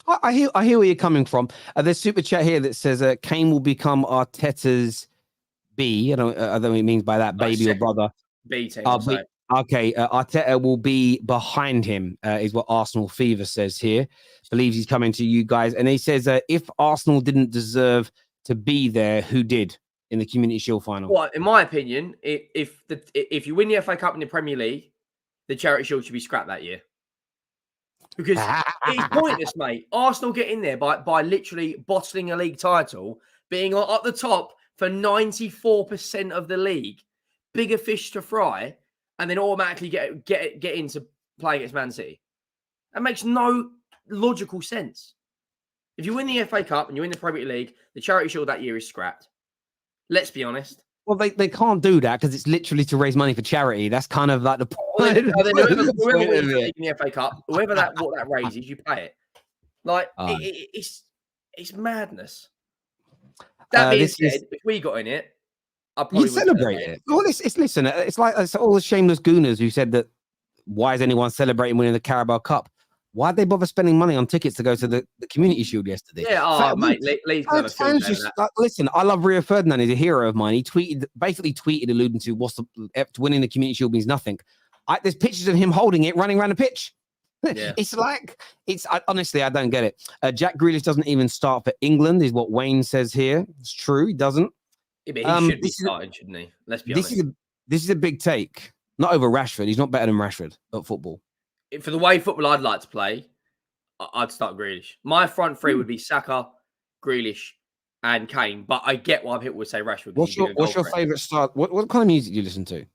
I hear where you're coming from. There's super chat here that says Kane will become Arteta's B. I don't know what he means by that, baby or brother. B team. Okay, Arteta will be behind him, is what Arsenal Fever says here. Believes he's coming to you guys. And he says, if Arsenal didn't deserve to be there, who did in the Community Shield final? Well, in my opinion, if you win the FA Cup in the Premier League, the Charity Shield should be scrapped that year. Because it's pointless, mate. Arsenal get in there by literally bottling a league title, being at the top for 94% of the league, bigger fish to fry, and then automatically get into play against Man City. That makes no logical sense. If you win the FA Cup and you win the Premier League, the Charity Shield that year is scrapped. Let's be honest. Well, they can't do that because it's literally to raise money for charity. That's kind of like the point. Whoever wins the FA Cup, whoever what that raises, you pay it. Like it's madness. That being said, if we got in it, I probably would celebrate it. Well, listen. It's like all the shameless gooners who said that. Why is anyone celebrating winning the Carabao Cup? Why'd they bother spending money on tickets to go to the Community Shield yesterday? Yeah, mate. Listen, I love Rio Ferdinand. He's a hero of mine. He basically tweeted alluding to winning the Community Shield means nothing. There's pictures of him holding it, running around the pitch. Yeah. Honestly, I don't get it. Jack Grealish doesn't even start for England, is what Wayne says here. It's true, he doesn't. Yeah, but he should be starting, shouldn't he? Let's be honest. This is a big take. Not over Rashford. He's not better than Rashford at football. For the way football I'd like to play, I'd start Grealish. My front three would be Saka, Grealish, and Kane. But I get why people would say Rashford. What's your favourite start? What kind of music do you listen to?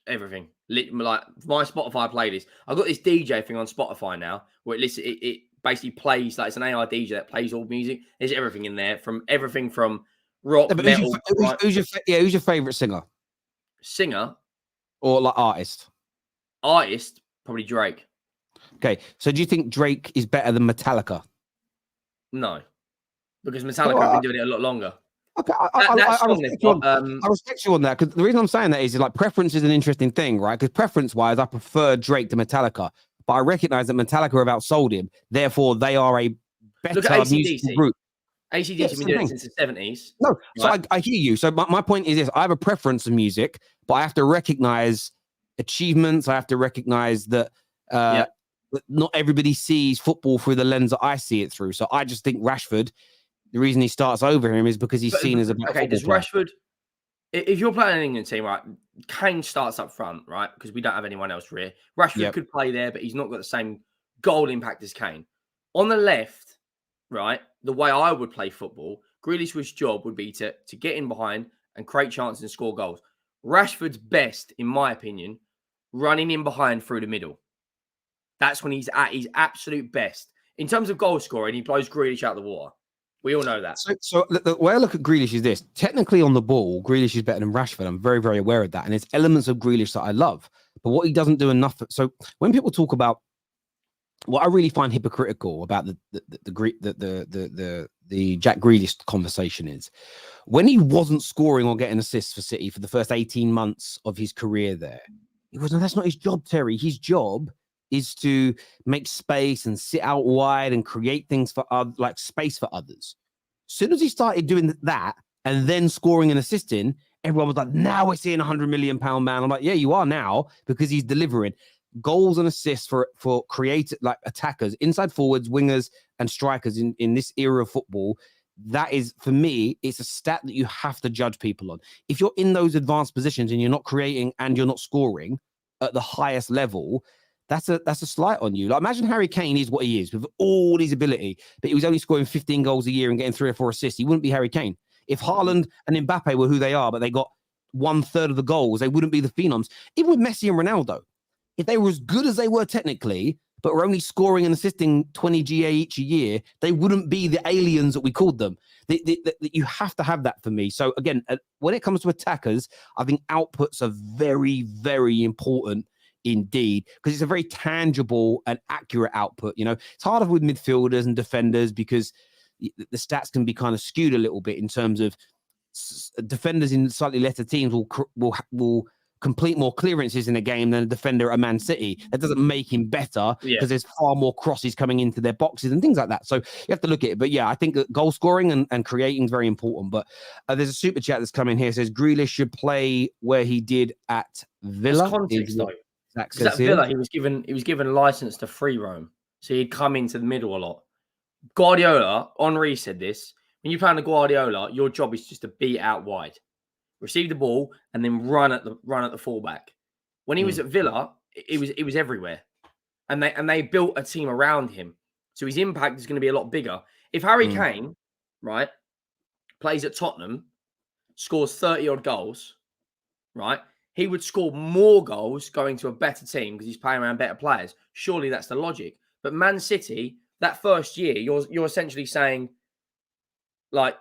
Everything. Like my Spotify playlist. I've got this DJ thing on Spotify now where it basically plays, like it's an AI DJ that plays all music. There's everything in there, from rock, metal. Who's your favourite singer? Singer? Or like artist? Artist, probably Drake. Okay, so do you think Drake is better than Metallica? No, because Metallica have been doing it a lot longer. Okay, I respect you on that, because the reason I'm saying that is like preference is an interesting thing, right? Because preference-wise, I prefer Drake to Metallica, but I recognize that Metallica have outsold him. Therefore, they are a better musical group. AC/DC have been doing it since the 70s. No, right? So I hear you. So my point is this: I have a preference of music, but I have to recognize achievements. I have to recognize that not everybody sees football through the lens that I see it through. So I just think Rashford, the reason he starts over him is because he's seen as a better football does Rashford, if you're playing an England team, right, Kane starts up front, right, because we don't have anyone else here. Rashford could play there, but he's not got the same goal impact as Kane. On the left, right, the way I would play football, Grealish's job would be to get in behind and create chances and score goals. Rashford's best, in my opinion, running in behind through the middle. That's when he's at his absolute best. In terms of goal scoring, he blows Grealish out of the water. We all know that. So the way I look at Grealish is this. Technically on the ball, Grealish is better than Rashford. I'm very, very aware of that. And there's elements of Grealish that I love. But what he doesn't do enough. So when people talk about what I really find hypocritical about the Jack Grealish conversation is when he wasn't scoring or getting assists for City for the first 18 months of his career there, he was, no, that's not his job, Terry. His job is to make space and sit out wide and create things for like space for others. As soon as he started doing that and then scoring and assisting, everyone was like, now we're seeing £100 million man. I'm like, yeah, you are now, because he's delivering goals and assists for creative, like attackers, inside forwards, wingers, and strikers in this era of football. That is, for me, it's a stat that you have to judge people on. If you're in those advanced positions and you're not creating and you're not scoring at the highest level, that's a slight on you. Like, imagine Harry Kane is what he is with all his ability, but he was only scoring 15 goals a year and getting 3 or 4 assists. He wouldn't be Harry Kane. If Haaland and Mbappe were who they are, but they got 1/3 of the goals, they wouldn't be the phenoms. Even with Messi and Ronaldo, if they were as good as they were technically, but were only scoring and assisting 20 GA each a year, they wouldn't be the aliens that we called them. You have to have that for me. So again, when it comes to attackers, I think outputs are very, very important indeed, because it's a very tangible and accurate output. You know, it's harder with midfielders and defenders because the stats can be kind of skewed a little bit in terms of defenders in slightly lesser teams will complete more clearances in a game than a defender at Man City. That doesn't make him better because there's far more crosses coming into their boxes and things like that. So you have to look at it. But yeah, I think that goal scoring and creating is very important. But there's a super chat that's coming here. It says Grealish should play where he did at Villa. What's context though? Because at Villa, he was given license to free roam, so he'd come into the middle a lot. Guardiola, Henry said this: when you play under Guardiola, your job is just to beat out wide, receive the ball, and then run at the fullback. When he was at Villa, it was everywhere, and they built a team around him, so his impact is going to be a lot bigger. If Harry Kane, right, plays at Tottenham, scores 30 odd goals, right, he would score more goals going to a better team because he's playing around better players. Surely that's the logic. But Man City, that first year, you're essentially saying, like,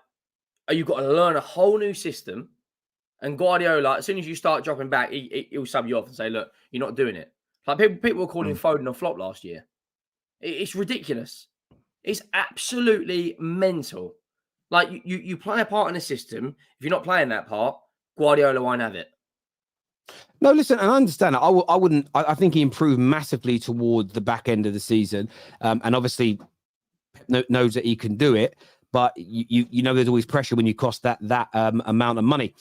you've got to learn a whole new system. And Guardiola, as soon as you start dropping back, he'll sub you off and say, look, you're not doing it. Like people were calling Foden a flop last year. It's ridiculous. It's absolutely mental. Like, you play a part in a system. If you're not playing that part, Guardiola won't have it. No, listen, and I understand it. I think he improved massively towards the back end of the season. And obviously knows that he can do it. But you know there's always pressure when you cost that amount of money.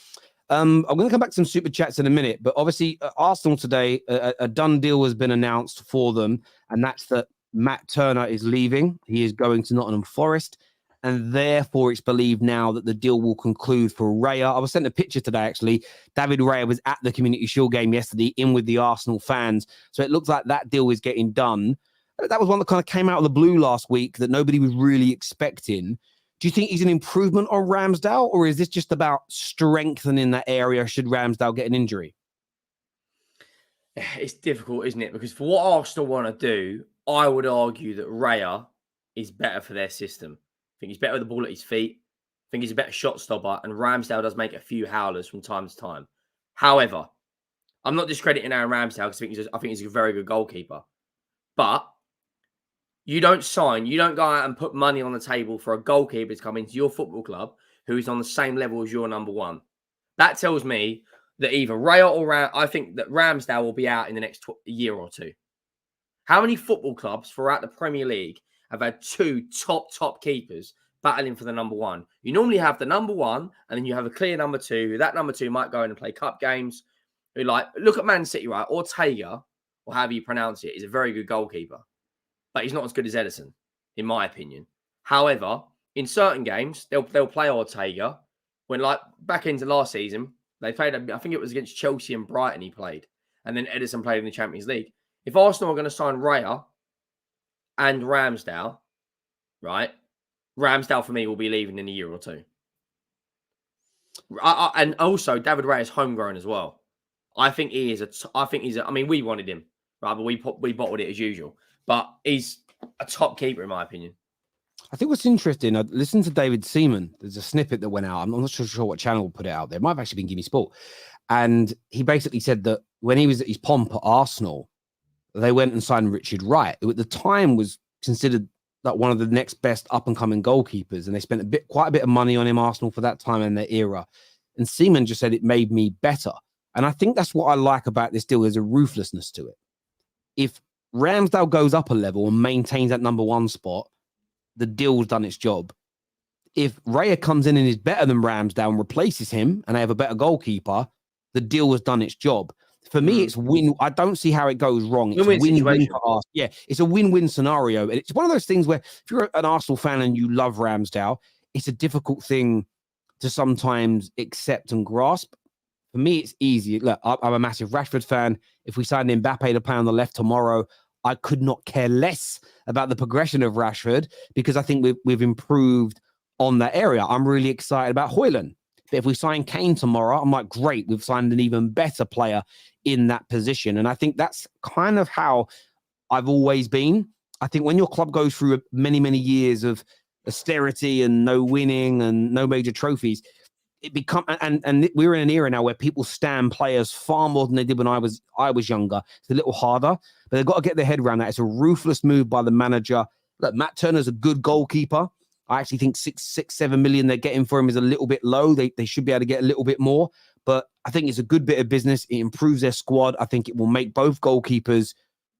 I'm going to come back to some super chats in a minute. But obviously, Arsenal today, a done deal has been announced for them. And that's that Matt Turner is leaving. He is going to Nottingham Forest. And therefore, it's believed now that the deal will conclude for Raya. I was sent a picture today, actually. David Raya was at the Community Shield game yesterday in with the Arsenal fans. So it looks like that deal is getting done. That was one that kind of came out of the blue last week that nobody was really expecting. Do you think he's an improvement on Ramsdale, or is this just about strengthening that area should Ramsdale get an injury? It's difficult, isn't it? Because for what Arsenal want to do, I would argue that Raya is better for their system. I think he's better with the ball at his feet. I think he's a better shot stopper, and Ramsdale does make a few howlers from time to time. However, I'm not discrediting Aaron Ramsdale because I think he's a very good goalkeeper. But you don't go out and put money on the table for a goalkeeper to come into your football club who is on the same level as your number one. That tells me that either Raya or I think that Ramsdale will be out in the next year or two. How many football clubs throughout the Premier League have had two top keepers battling for the number one? You normally have the number one, and then you have a clear number two. That number two might go in and play cup games. Look at Man City, right? Ortega, or however you pronounce it, is a very good goalkeeper, but he's not as good as Edison, in my opinion. However, in certain games, they'll play Ortega. When, like, back into last season, they played, I think it was against Chelsea and Brighton he played, and then Edison played in the Champions League. If Arsenal are going to sign Raya and Ramsdale, right? Ramsdale, for me, will be leaving in a year or two. And also, David Raya is homegrown as well. I think he is I mean, we wanted him, right? But we bottled it as usual. But he's a top keeper, in my opinion. I think what's interesting, I listened to David Seaman. There's a snippet that went out. I'm not sure what channel put it out there. It might have actually been Gimme Sport. And he basically said that when he was at his pomp at Arsenal, they went and signed Richard Wright, who at the time was considered like one of the next best up-and-coming goalkeepers. And they spent quite a bit of money on him, Arsenal, for that time in their era. And Seaman just said it made me better. And I think that's what I like about this deal. There's a ruthlessness to it. If Ramsdale goes up a level and maintains that number one spot, the deal's done its job. If Raya comes in and is better than Ramsdale and replaces him and they have a better goalkeeper, the deal has done its job. For me, it's win. I don't see how it goes wrong. It's win-win for us. Yeah, it's a win-win scenario. And it's one of those things where if you're an Arsenal fan and you love Ramsdale, it's a difficult thing to sometimes accept and grasp. For me, it's easy. Look, I'm a massive Rashford fan. If we signed Mbappe to play on the left tomorrow, I could not care less about the progression of Rashford because I think we've improved on that area. I'm really excited about Hojlund. But if we sign Kane tomorrow, I'm like, great, we've signed an even better player in that position. And I think that's kind of how I've always been. I think when your club goes through many, many years of austerity and no winning and no major trophies, it become and we're in an era now where people stand players far more than they did when I was younger. It's a little harder, but they've got to get their head around that. It's a ruthless move by the manager. Look, Matt Turner's a good goalkeeper. I actually think 7 million they're getting for him is a little bit low. They should be able to get a little bit more. But I think it's a good bit of business. It improves their squad. I think it will make both goalkeepers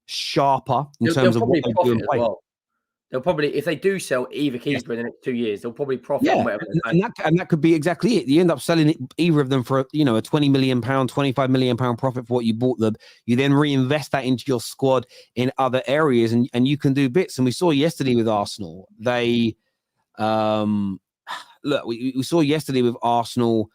sharper in terms of what they do and play. Well. They'll probably, if they do sell either keeper in the next 2 years, they'll probably profit on whatever. And that could be exactly it. You end up selling either of them for a £20 million, £25 million profit for what you bought them. You then reinvest that into your squad in other areas, and you can do bits. And we saw yesterday with Arsenal, we saw yesterday with Arsenal.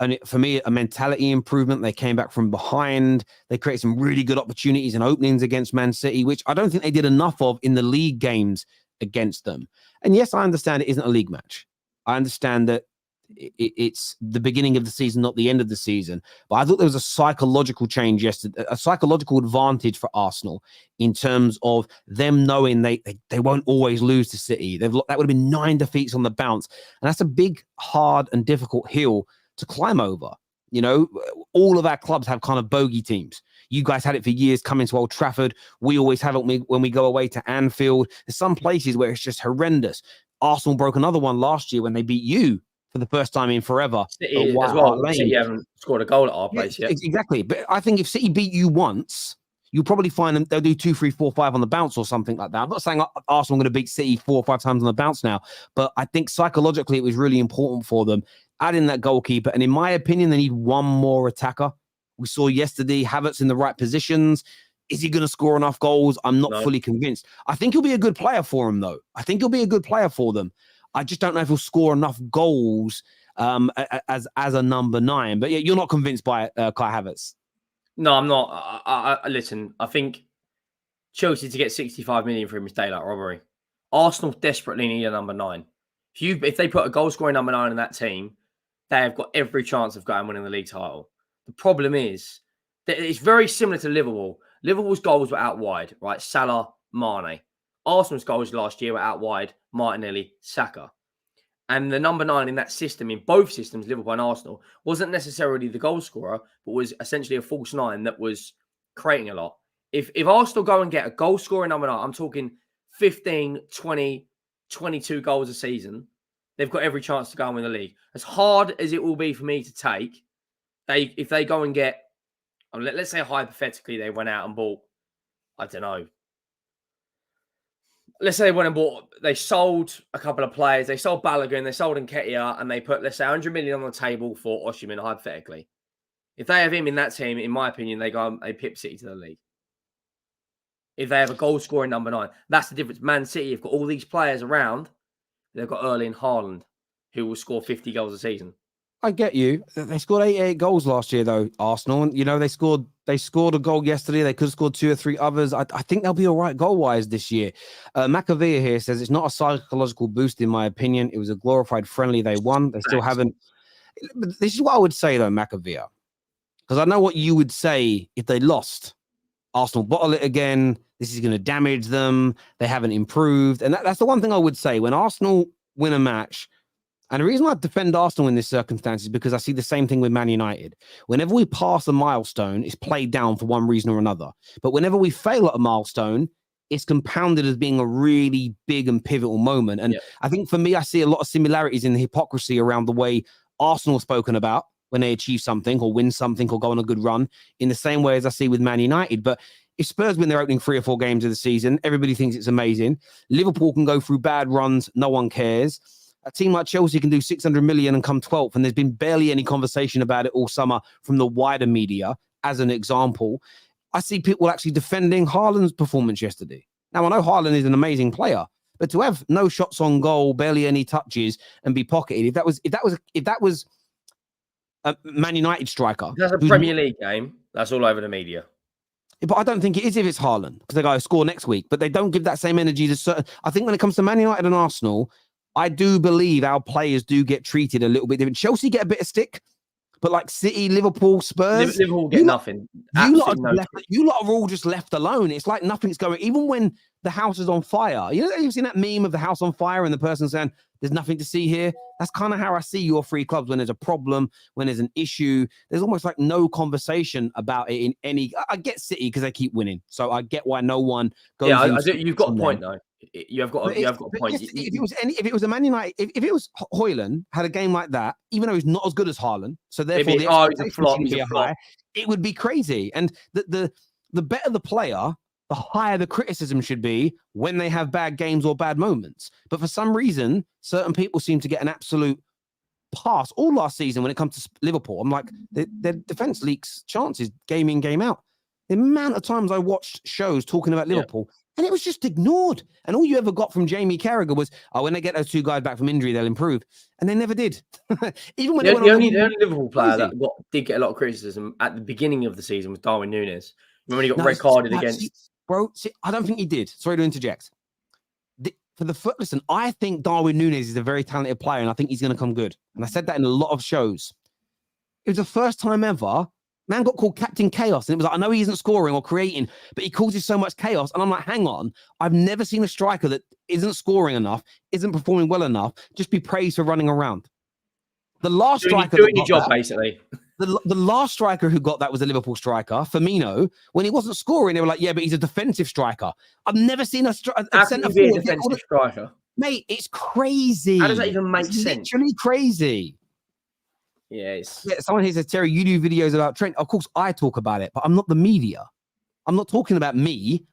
And for me, a mentality improvement. They came back from behind. They created some really good opportunities and openings against Man City, which I don't think they did enough of in the league games against them. And yes, I understand it isn't a league match. I understand that it's the beginning of the season, not the end of the season. But I thought there was a psychological change yesterday, a psychological advantage for Arsenal in terms of them knowing they won't always lose to City. That would have been 9 defeats on the bounce. And that's a big, hard and difficult hill to climb over. All of our clubs have kind of bogey teams. You guys had it for years coming to Old Trafford. We always have it when we go away to Anfield. There's some places where it's just horrendous. Arsenal broke another one last year when they beat you for the first time in forever. City as well. City haven't scored a goal at our place yet. Exactly. But I think if City beat you once, you'll probably find them, they'll do 2, 3, 4, 5 on the bounce or something like that. I'm not saying Arsenal are going to beat City 4 or 5 times on the bounce now, but I think psychologically it was really important for them adding that goalkeeper. And in my opinion, they need one more attacker. We saw yesterday Havertz in the right positions. Is he going to score enough goals? I'm not fully convinced. I think he'll be a good player for him, though. I think he'll be a good player for them. I just don't know if he'll score enough goals as a number 9. But yeah, you're not convinced by Kai Havertz. No, I'm not. Listen, I think Chelsea to get 65 million for him is daylight robbery. Arsenal desperately need a number 9. If they put a goal scoring number 9 in that team, they have got every chance of going and winning the league title. The problem is that it's very similar to Liverpool. Liverpool's goals were out wide, right? Salah, Mane. Arsenal's goals last year were out wide, Martinelli, Saka. And the number 9 in that system, in both systems, Liverpool and Arsenal, wasn't necessarily the goal scorer, but was essentially a false 9 that was creating a lot. If Arsenal go and get a goal scoring number 9, I'm talking 15, 20, 22 goals a season, they've got every chance to go and win the league. As hard as it will be for me to take, if they go and get, let's say hypothetically they went out and bought, I don't know. Let's say they sold a couple of players. They sold Balogun, they sold Nketiah, and they put, let's say, 100 million on the table for Osimhen, hypothetically. If they have him in that team, in my opinion, they pip City to the league. If they have a goal scoring number 9, that's the difference. Man City have got all these players around. They've got Erling Haaland, who will score 50 goals a season. I get you. They scored 88 goals last year, though, Arsenal. And, they scored a goal yesterday. They could have scored 2 or 3 others. I think they'll be all right goal-wise this year. Macavia here says it's not a psychological boost, in my opinion. It was a glorified friendly. They won. They still haven't. But this is what I would say, though, Macavia. Because I know what you would say if they lost. Arsenal bottle it again. This is going to damage them. They haven't improved. And that's the one thing I would say. When Arsenal win a match, and the reason I defend Arsenal in this circumstance is because I see the same thing with Man United. Whenever we pass a milestone, it's played down for one reason or another. But whenever we fail at a milestone, it's compounded as being a really big and pivotal moment. And I think for me, I see a lot of similarities in the hypocrisy around the way Arsenal is spoken about when they achieve something or win something or go on a good run, in the same way as I see with Man United. But if Spurs win their opening 3 or 4 games of the season, everybody thinks it's amazing. Liverpool can go through bad runs. No one cares. A team like Chelsea can do 600 million and come 12th. And there's been barely any conversation about it all summer from the wider media, as an example. I see people actually defending Haaland's performance yesterday. Now, I know Haaland is an amazing player, but to have no shots on goal, barely any touches, and be pocketed, if that was a Man United striker. That's a Premier League game. That's all over the media. But I don't think it is if it's Haaland, because they go score next week. But they don't give that same energy to certain. I think when it comes to Man United and Arsenal, I do believe our players do get treated a little bit different. Chelsea get a bit of stick, but like City, Liverpool, Spurs, Liverpool get nothing. You lot are all just left alone. It's like nothing's going. Even when the house is on fire, you've seen that meme of the house on fire and the person saying, "There's nothing to see here." That's kind of how I see your 3 clubs. When there's a problem, when there's an issue, there's almost like no conversation about it in any. I get City because they keep winning, so I get why no one goes. Yeah, you've got a point though. You have got a point. If it was a Man United, if it was Hojlund had a game like that, even though he's not as good as Haaland, so therefore he's a flop. It would be crazy. And the better the player, the higher the criticism should be when they have bad games or bad moments. But for some reason, certain people seem to get an absolute pass all last season when it comes to Liverpool. I'm like, their defense leaks chances game in, game out. The amount of times I watched shows talking about Liverpool, and it was just ignored. And all you ever got from Jamie Carragher was, when they get those two guys back from injury, they'll improve. And they never did. Even when the only Liverpool player that did get a lot of criticism at the beginning of the season was Darwin Núñez. Remember when he got red carded against... I don't think he did. Sorry to interject. Listen, I think Darwin Núñez is a very talented player, and I think he's going to come good. And I said that in a lot of shows. It was the first time ever man got called Captain Chaos, and it was like, I know he isn't scoring or creating, but he causes so much chaos. And I'm like, hang on, I've never seen a striker that isn't scoring enough, isn't performing well enough, just be praised for running around. The last striker doing your job, basically. The last striker who got that was a Liverpool striker, Firmino. When he wasn't scoring, they were like, yeah, but he's a defensive striker. I've never seen a centre forward defensive striker. Mate, it's crazy. How does that even make sense? Literally crazy. Yes. Yeah, someone here says, Terry, you do videos about Trent. Of course, I talk about it, but I'm not the media. I'm not talking about me.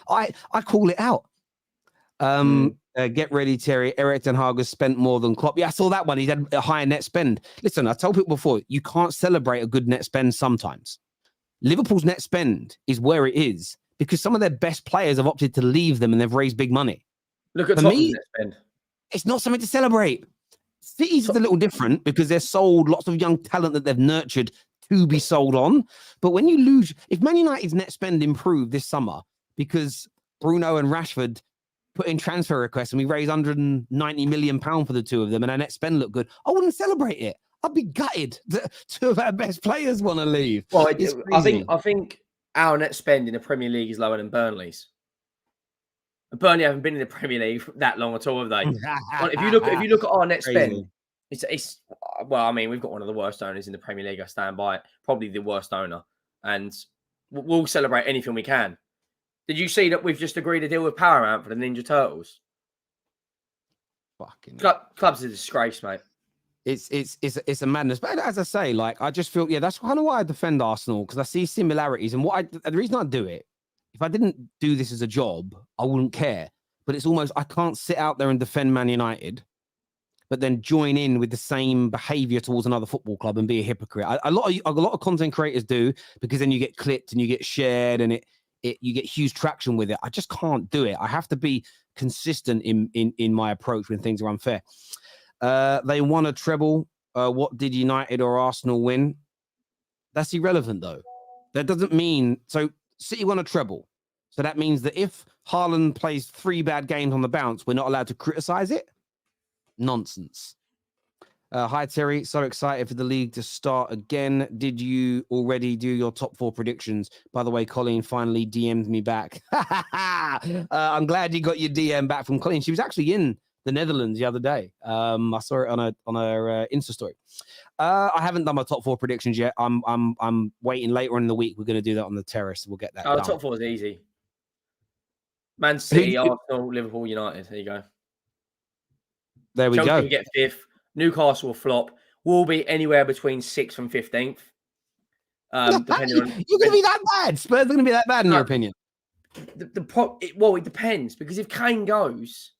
I call it out. Get ready, Terry. Erik ten Hag has spent more than Klopp. Yeah, I saw that one. He's had a higher net spend. Listen, I told people before, you can't celebrate a good net spend sometimes. Liverpool's net spend is where it is because some of their best players have opted to leave them and they've raised big money. Look at Tottenham's net spend. It's not something to celebrate. City's a little different because they're sold lots of young talent that they've nurtured to be sold on. But when you lose, if Man United's net spend improved this summer because Bruno and Rashford put in transfer requests and we raised £190 million for the two of them and our net spend looked good, I wouldn't celebrate it. I'd be gutted that two of our best players want to leave. Well, I think our net spend in the Premier League is lower than Burnley's. Burnley haven't been in the Premier League that long at all, have they? If you look at our net spend, it's well, I mean, we've got one of the worst owners in the Premier League. I stand by it, probably the worst owner, and we'll celebrate anything we can. Did you see that we've just agreed a deal with Paramount for the Ninja Turtles? Fucking club's a disgrace, mate. It's a madness. But as I say, like I just feel, that's kind of why I defend Arsenal because I see similarities. And the reason I do it, if I didn't do this as a job, I wouldn't care. But it's almost I can't sit out there and defend Man United, but then join in with the same behavior towards another football club and be a hypocrite. A lot of content creators do because then you get clipped and you get shared and you get huge traction with it. I just can't do it. I have to be consistent in my approach when things are unfair. They won a treble. What did United or Arsenal win? That's irrelevant, though. That doesn't mean... So City won a treble. So that means that if Haaland plays 3 bad games on the bounce, we're not allowed to criticize it? Nonsense. Hi, Terry. So excited for the league to start again. Did you already do your top 4 predictions? By the way, Colleen finally DM'd me back. I'm glad you got your DM back from Colleen. She was actually in the Netherlands the other day. I saw it on her Insta story. I haven't done my top 4 predictions yet. I'm waiting later on in the week. We're going to do that on the terrace. We'll get that done. The top 4 is easy. Man City, Arsenal, Liverpool, United. There you go. There we Chelsea go. Will get 5th. Newcastle will flop. We'll be anywhere between 6th and 15th. Depending on you're going to be that bad. Spurs are going to be that bad in your opinion. It depends because if Kane goes,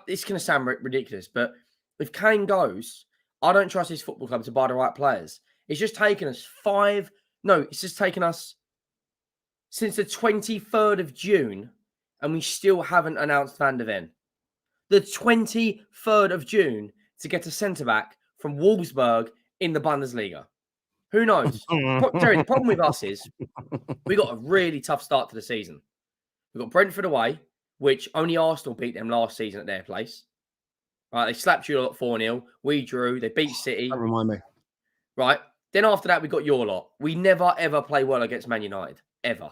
it's going to sound ridiculous, but if Kane goes, I don't trust this football club to buy the right players. It's just taken us it's just taken us since the 23rd of June, and we still haven't announced Van der Ven. The 23rd of June to get a centre-back from Wolfsburg in the Bundesliga. Who knows? Terry, the problem with us is we got a really tough start to the season. We've got Brentford away, which only Arsenal beat them last season at their place. Right, they slapped you lot 4-0. We drew. They beat City. Don't remind me. Right. Then after that, we got your lot. We never, ever play well against Man United. Ever.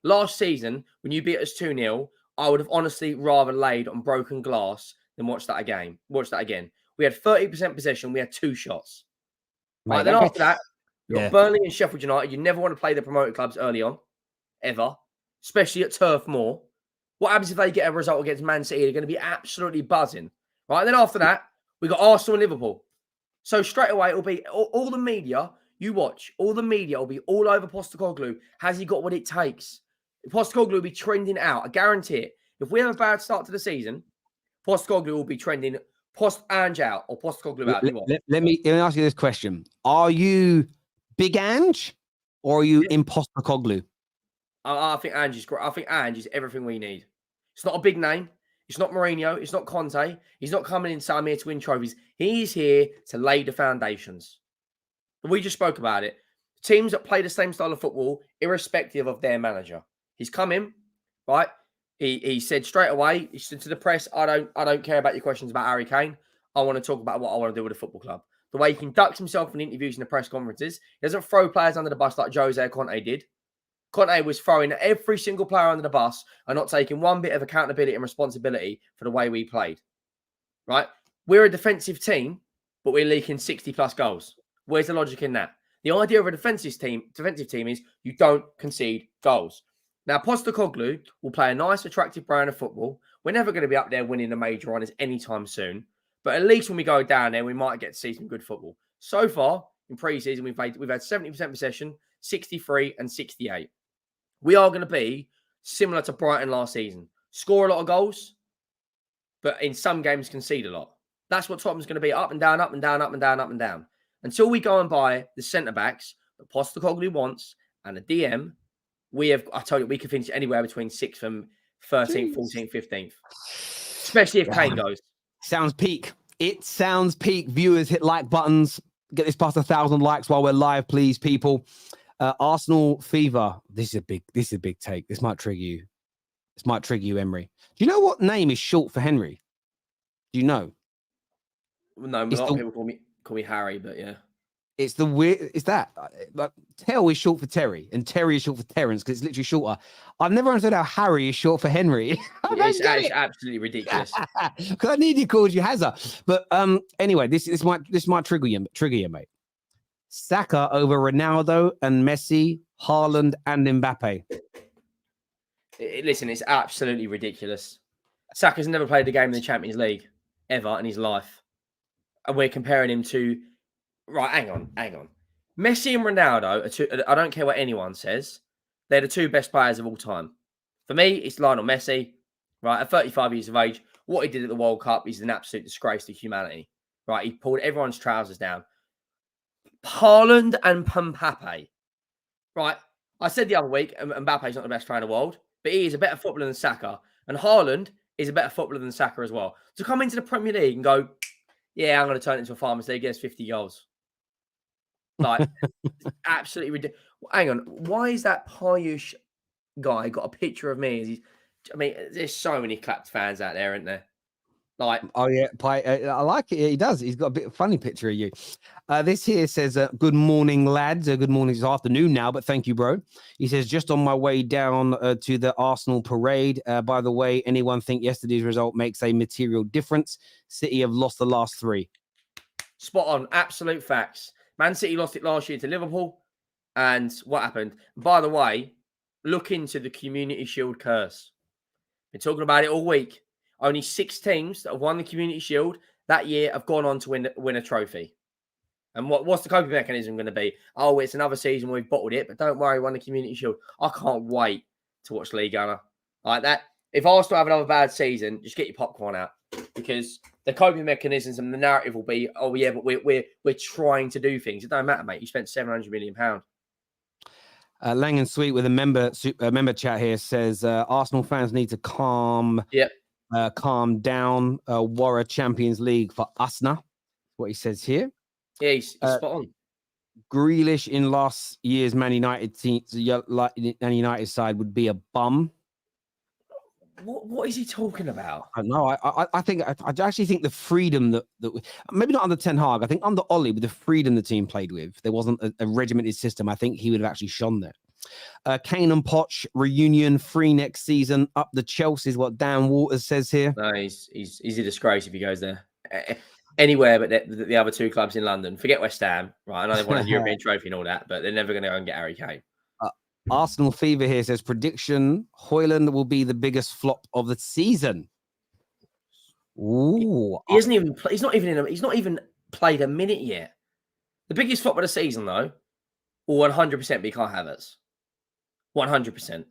Last season, when you beat us 2-0, I would have honestly rather laid on broken glass than watch that again. We had 30% possession. We had 2 shots. Right. Then after that, you got Burnley and Sheffield United. You never want to play the promoted clubs early on. Ever. Especially at Turf Moor. What happens if they get a result against Man City? They're going to be absolutely buzzing, right? And then after that, we got Arsenal and Liverpool. So straight away, it'll be all the media you watch. All the media will be all over Postecoglou. Has he got what it takes? Postecoglou will be trending out. I guarantee it. If we have a bad start to the season, Postecoglou will be trending Post-Ange out or Postecoglou out. Let me ask you this question. Are you big Ange or are you in Postecoglou? I think Ange is great. I think Ange is everything we need. It's not a big name. It's not Mourinho. It's not Conte. He's not coming in saying I'm here to win trophies. He's here to lay the foundations. We just spoke about it. Teams that play the same style of football, irrespective of their manager. He's come in, right? He said straight away, he said to the press, I don't care about your questions about Harry Kane. I want to talk about what I want to do with the football club. The way he conducts himself in interviews and the press conferences, he doesn't throw players under the bus like Jose or Conte did. Conte was throwing every single player under the bus and not taking one bit of accountability and responsibility for the way we played. Right? We're a defensive team, but we're leaking 60-plus goals. Where's the logic in that? The idea of a defensive team is you don't concede goals. Now, Postecoglou will play a nice, attractive brand of football. We're never going to be up there winning the major honours anytime soon. But at least when we go down there, we might get to see some good football. So far, in pre-season, we've had 70% possession, 63 and 68. We are going to be similar to Brighton last season. Score a lot of goals, but in some games concede a lot. That's what Tottenham's going to be, up and down, up and down, up and down, up and down. Until we go and buy the centre-backs that Postecoglou wants and a DM, I told you, we could finish anywhere between 6th and 13th, 14th, 15th. Especially if Kane goes. Sounds peak. It sounds peak. Viewers, hit like buttons. Get this past 1,000 likes while we're live, please, people. Arsenal fever. This is a big take. This might trigger you. This might trigger you, Emery. Do you know what name is short for Henry? Do you know? No, a lot of people call me Harry, but yeah. It's the weird. It's that. Like, Tell is short for Terry, and Terry is short for Terrence because it's literally shorter. I've never understood how Harry is short for Henry. It's absolutely ridiculous. Because I nearly called you Hazard. But anyway, this might trigger you, mate. Saka over Ronaldo and Messi, Haaland and Mbappe. Listen, it's absolutely ridiculous. Saka's never played a game in the Champions League ever in his life, and we're comparing him to. Right, hang on. Messi and Ronaldo are two. I don't care what anyone says. They're the two best players of all time. For me, it's Lionel Messi. Right, at 35 years of age, what he did at the World Cup is an absolute disgrace to humanity. Right, he pulled everyone's trousers down. Haaland and Mbappe. Right, I said the other week, Mbappe's not the best player in the world, but he is a better footballer than Saka. And Haaland is a better footballer than Saka as well. To come into the Premier League and go, yeah, I'm going to turn it into a Farmers League, gets 50 goals. Like, absolutely ridiculous. Hang on. Why is that Payush guy got a picture of me? There's so many clapped fans out there, isn't there? Like, oh yeah, I like it. He does. He's got a bit funny picture of you. This here says, "Good morning, lads. Good morning. It's afternoon now, but thank you, bro." He says, "Just on my way down to the Arsenal parade. By the way, anyone think yesterday's result makes a material difference? City have lost the last 3." Spot on. Absolute facts. Man City lost it last year to Liverpool, and what happened? By the way, look into the Community Shield curse. Been talking about it all week. Only 6 teams that have won the Community Shield that year have gone on to win a trophy. And what's the coping mechanism going to be? Oh, it's another season where we've bottled it, but don't worry, won the Community Shield. I can't wait to watch League Gunner. Like that. If Arsenal have another bad season, just get your popcorn out. Because the coping mechanisms and the narrative will be, oh yeah, but we're trying to do things. It don't matter, mate. You spent £700 million. Lang and Sweet with a member chat here says Arsenal fans need to calm down. War a Champions League for us now. What he says here. Yeah, he's spot on. Grealish in last year's Man United team, Man United side would be a bum. What is he talking about? I know. I actually think the freedom that maybe not under Ten Hag. I think under Ollie, with the freedom the team played with, there wasn't a regimented system. I think he would have actually shone there. Kane and Poch reunion free next season. Up the Chelsea is what Dan Waters says here. No, he's a disgrace if he goes there. Anywhere but the other 2 clubs in London. Forget West Ham, right? I know they want a European trophy and all that, but they're never going to go and get Harry Kane. Arsenal Fever here says prediction: Hojlund will be the biggest flop of the season. Ooh, he hasn't even. He's not even played a minute yet. The biggest flop of the season, though, will 100% be Kai Havertz. 100%.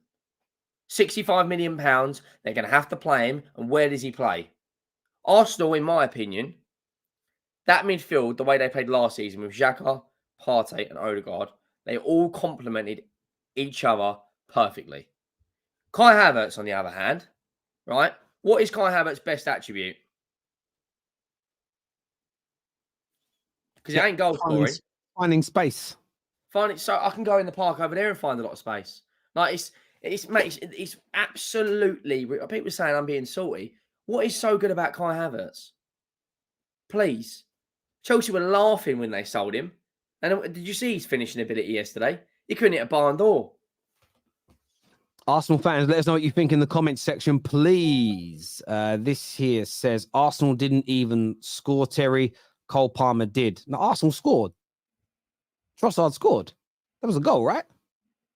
£65 million. They're going to have to play him. And where does he play? Arsenal, in my opinion, that midfield, the way they played last season with Xhaka, Partey, and Odegaard, they all complemented each other perfectly. Kai Havertz, on the other hand, right? What is Kai Havertz's best attribute? Because it ain't goal scoring. Finding space. So I can go in the park over there and find a lot of space. Like it's absolutely. People saying I'm being salty. What is so good about Kai Havertz? Please, Chelsea were laughing when they sold him. And did you see his finishing ability yesterday? He couldn't hit a barn door. Arsenal fans, let us know what you think in the comments section, please. This here says Arsenal didn't even score, Terry. Cole Palmer did. No, Arsenal scored. Trossard scored. That was a goal, right?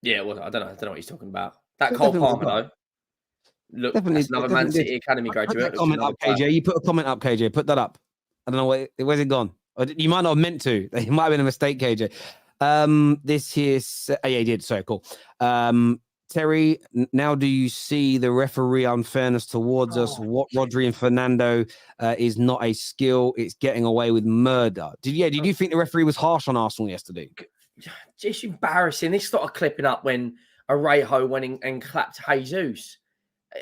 Yeah, well, I don't know what he's talking about. That Cole Palmer, though. Look, that's another Man City Academy graduate. Comment up, KJ. You put a comment up, KJ. Put that up. I don't know where's it gone. You might not have meant to. It might have been a mistake, KJ. This here, yeah, he did. Sorry, cool. Terry, now do you see the referee unfairness towards us? What Rodri and Fernando is not a skill. It's getting away with murder. Did you think the referee was harsh on Arsenal yesterday? Just embarrassing. This started clipping up when Raya went in and clapped Jesus.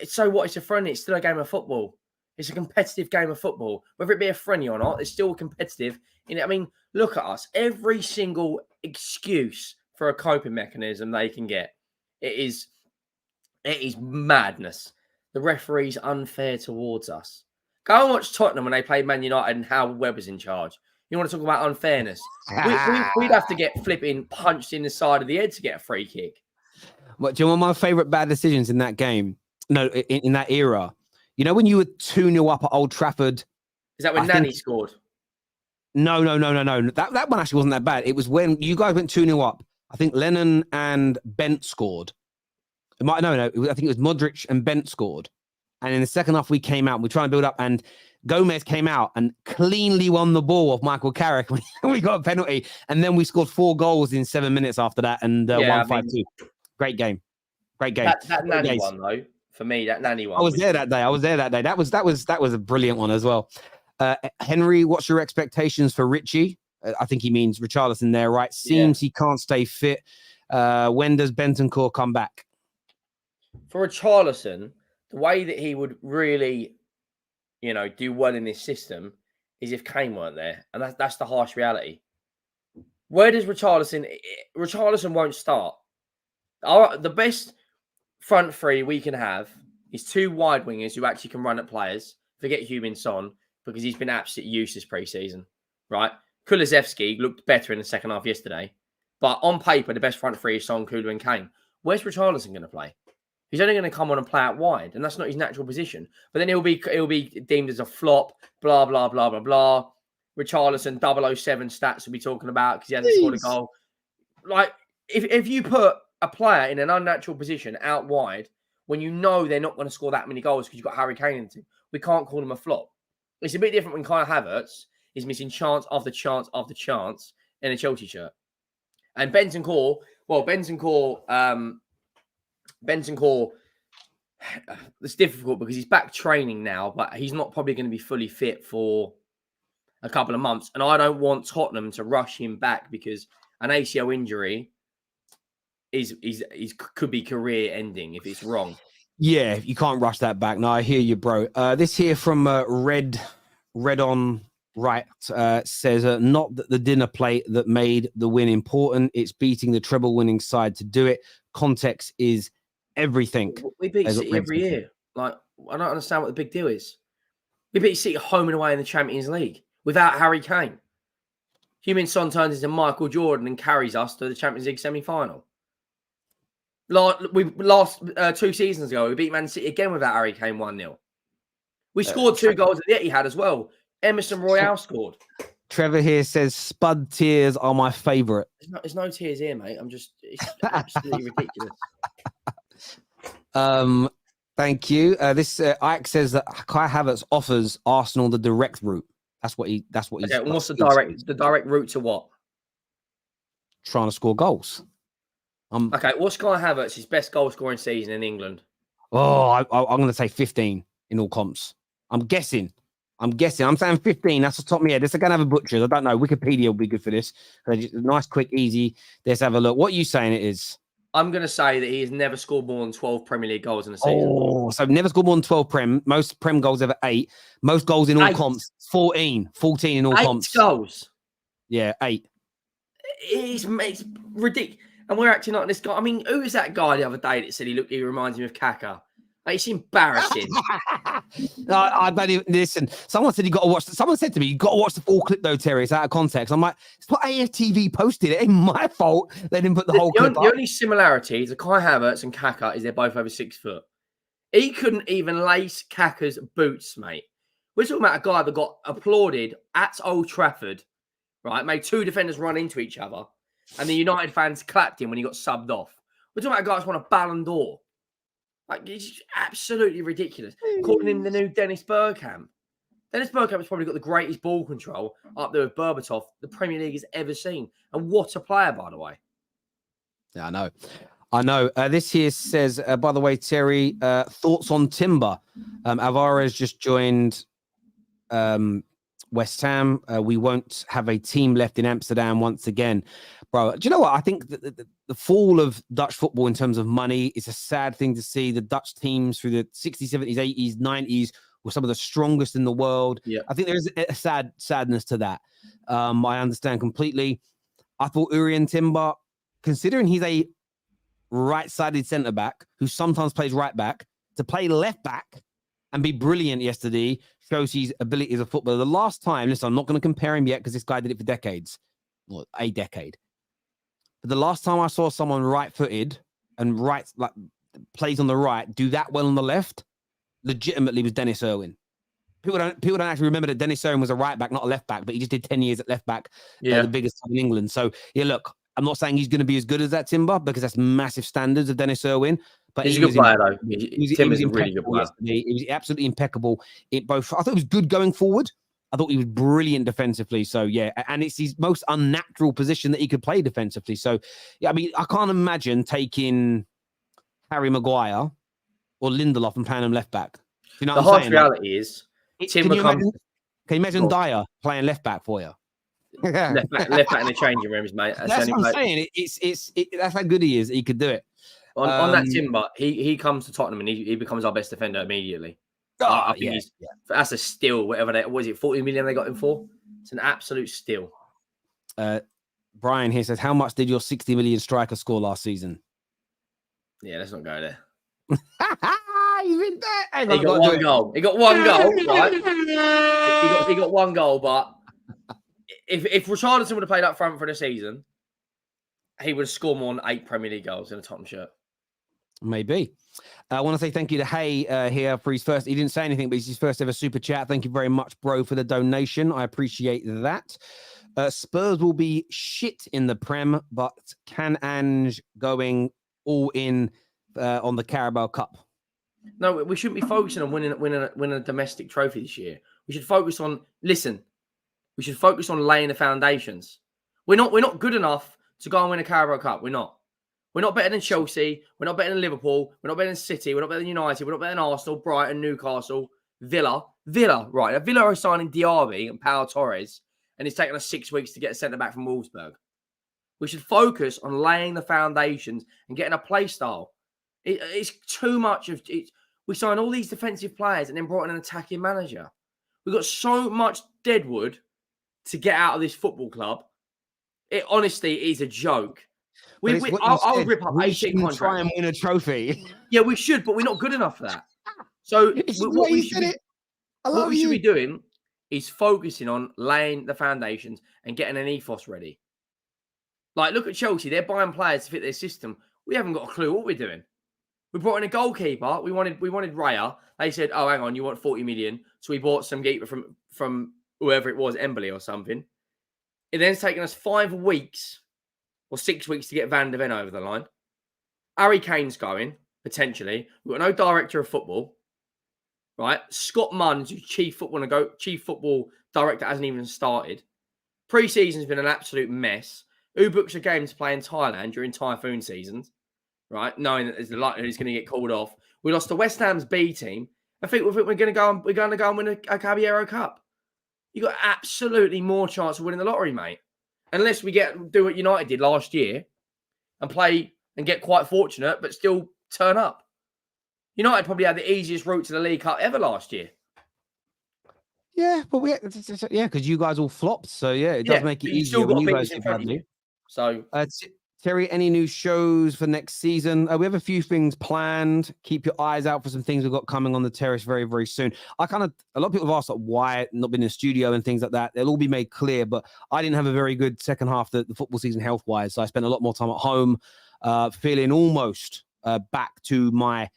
So what? It's a friendly. It's still a game of football. It's a competitive game of football. Whether it be a friendly or not, it's still competitive. I mean, look at us. Every single excuse for a coping mechanism they can get. It is madness. The referee's unfair towards us. Go and watch Tottenham when they played Man United and Howard Webber's in charge. You want to talk about unfairness? We'd have to get flipping punched in the side of the head to get a free kick. But do you know one of my favourite bad decisions in that game? No, in that era. You know when you were 2-0 up at Old Trafford? Is that when Nani scored? No. That one actually wasn't that bad. It was when you guys went 2-0 up. I think Lennon and Bent scored. I think it was Modric and Bent scored. And in the second half, we came out and we tried to build up. And Gomez came out and cleanly won the ball off Michael Carrick. We got a penalty. And then we scored 4 goals in 7 minutes after that and won 5-2. Great game. That Nani one, though, for me, that Nani one. I was there that day. That was a brilliant one as well. Henry, what's your expectations for Richie? I think he means Richarlison there, right? Seems he can't stay fit. When does Bentancur come back? For Richarlison, the way that he would really, do well in this system is if Kane weren't there. And that's the harsh reality. Where does Richarlison won't start. The best front three we can have is 2 wide wingers who actually can run at players. Forget Heung-min Son, because he's been absolutely useless pre-season, right? Kulusevski looked better in the second half yesterday. But on paper, the best front three is Son, Kulu and Kane. Where's Richarlison going to play? He's only going to come on and play out wide, and that's not his natural position. But then he'll be deemed as a flop, blah, blah, blah, blah, blah. Richarlison 007 stats we'll be talking about because he hasn't scored a goal. Like, if you put a player in an unnatural position out wide when you know they're not going to score that many goals because you've got Harry Kane in the team, we can't call him a flop. It's a bit different when Kai Havertz is missing chance after chance after chance in a Chelsea shirt. And Bentancur, it's difficult because he's back training now, but he's not probably going to be fully fit for a couple of months. And I don't want Tottenham to rush him back because an ACL injury could be career ending if it's wrong. Yeah, you can't rush that back. No, I hear you, bro. This here from Red on right says not that the dinner plate that made the win important. It's beating the treble winning side to do it. Context is everything. We beat City every year. Like, I don't understand what the big deal is. We beat City home and away in the Champions League without Harry Kane. Heung-min Son turns into Michael Jordan and carries us to the Champions League semi-final. Last 2 seasons ago, we beat Man City again without Harry Kane 1-0. We scored 2 goals at the Etihad as well. Emerson Royale scored. Trevor here says Spud tears are my favourite. There's no tears here, mate. It's absolutely ridiculous. Thank you. This Ike says that Kai Havertz offers Arsenal the direct route. That's what he's. Okay, and what's the direct route to what? Trying to score goals. Okay, what's Kai Havertz's best goal scoring season in England? Oh, I'm going to say 15 in all comps. I'm guessing. I'm saying 15. That's the top of my head. This is going to have a butcher. I don't know. Wikipedia will be good for this. Nice, quick, easy. Let's have a look. What are you saying it is? I'm going to say that he has never scored more than 12 Premier League goals in a season. Oh, so never scored more than 12 Prem. Most Prem goals ever 8. Most goals in all comps 14. 14 in all comps. 8 goals. Yeah, 8. It's ridiculous. And we're acting like this guy. I mean, who was that guy the other day that said he reminds me of Kaka? Like, it's embarrassing. No, I don't even listen. Someone said someone said to me, you got to watch the full clip though, Terry. It's out of context. I'm like, it's what AFTV posted. It ain't my fault. They didn't put the whole clip up. The only similarity to Kai Havertz and Kaka is they're both over 6 foot. He couldn't even lace Kaka's boots, mate. We're talking about a guy that got applauded at Old Trafford, right? Made 2 defenders run into each other. And the United fans clapped him when he got subbed off. We're talking about a guy that's won a Ballon d'Or. Like, it's absolutely ridiculous. Calling him the new Dennis Bergkamp. Dennis Bergkamp has probably got the greatest ball control up there with Berbatov the Premier League has ever seen. And what a player, by the way. Yeah, I know. This here says, by the way, Terry, thoughts on Timber. Alvarez just joined West Ham. We won't have a team left in Amsterdam once again. Bro, do you know what? I think the fall of Dutch football in terms of money is a sad thing to see. The Dutch teams through the 60s, 70s, 80s, 90s were some of the strongest in the world. Yeah. I think there is a sadness to that. I understand completely. I thought Urian Timber, considering he's a right-sided centre-back who sometimes plays right-back, to play left-back and be brilliant yesterday shows his ability as a footballer. The last time, listen, I'm not going to compare him yet because this guy did it for decades, or a decade. But the last time I saw someone right-footed and plays on the right do that well on the left, legitimately was Dennis Irwin. People don't actually remember that Dennis Irwin was a right-back, not a left-back, but he just did 10 years at left-back, the biggest club in England. So, yeah, look, I'm not saying he's going to be as good as that Timber because that's massive standards of Dennis Irwin. But he's a good player, though. Timber's a really good player. He was absolutely impeccable. I thought it was good going forward. I thought he was brilliant defensively. So, yeah, and it's his most unnatural position that he could play defensively. So, yeah, I mean, I can't imagine taking Harry Maguire or Lindelof and playing him left back. You know the what I'm harsh saying? reality is, Timber can you imagine Dyer playing left back for you? left back in the changing rooms, mate. That's what I'm saying. That's how good he is. He could do it. On that Timber, he comes to Tottenham and he becomes our best defender immediately. I think that's a steal. Whatever was it, 40 million they got him for? It's an absolute steal. Brian here says, how much did your 60 million striker score last season? Yeah, let's not go there. You've been there. He got one goal. He got one goal, right? He got one goal, but if Richarlison would have played up front for the season, he would have scored more than 8 Premier League goals in a Tottenham shirt. Maybe. I want to say thank you to Hay here for his first. He didn't say anything, but it's his first ever super chat. Thank you very much, bro, for the donation. I appreciate that. Spurs will be shit in the Prem, but can Ange going all in on the Carabao Cup? No, we shouldn't be focusing on winning a domestic trophy this year. We should focus on We should focus on laying the foundations. We're not good enough to go and win a Carabao Cup. We're not. We're not better than Chelsea. We're not better than Liverpool. We're not better than City. We're not better than United. We're not better than Arsenal, Brighton, Newcastle, Villa. Right. Now, Villa are signing Diaby and Pau Torres, and it's taken us 6 weeks to get a centre-back from Wolfsburg. We should focus on laying the foundations and getting a play style. It's too much of it. We signed all these defensive players and then brought in an attacking manager. We've got so much deadwood to get out of this football club. It honestly is a joke. I'll rip up 18 contracts. Try and win a trophy. Yeah, we should, but we're not good enough for that. So what we should be doing is focusing on laying the foundations and getting an ethos ready. Like, look at Chelsea. They're buying players to fit their system. We haven't got a clue what we're doing. We brought in a goalkeeper. We wanted Raya. They said, "Oh, hang on, you want 40 million?" So we bought some keeper from whoever it was, Embly or something. It then's taken us 5 weeks or 6 weeks to get Van de Ven over the line. Harry Kane's going, potentially. We've got no director of football, right? Scott Munns, who's chief football director, hasn't even started. Pre-season's been an absolute mess. Who books a game to play in Thailand during typhoon seasons, right? Knowing that there's the likelihood he's going to get called off. We lost to West Ham's B team. I think we're going to go and win a Caballero Cup. You got absolutely more chance of winning the lottery, mate. Unless we do what United did last year and play and get quite fortunate, but still turn up. United probably had the easiest route to the League Cup ever last year. Yeah, but because you guys all flopped. So it does make it easier when you guys do badly. So, Terry, any new shows for next season? We have a few things planned. Keep your eyes out for some things we've got coming on the terrace very, very soon. A lot of people have asked why not been in the studio and things like that. They'll all be made clear, but I didn't have a very good second half of the football season health-wise, so I spent a lot more time at home, feeling almost back to my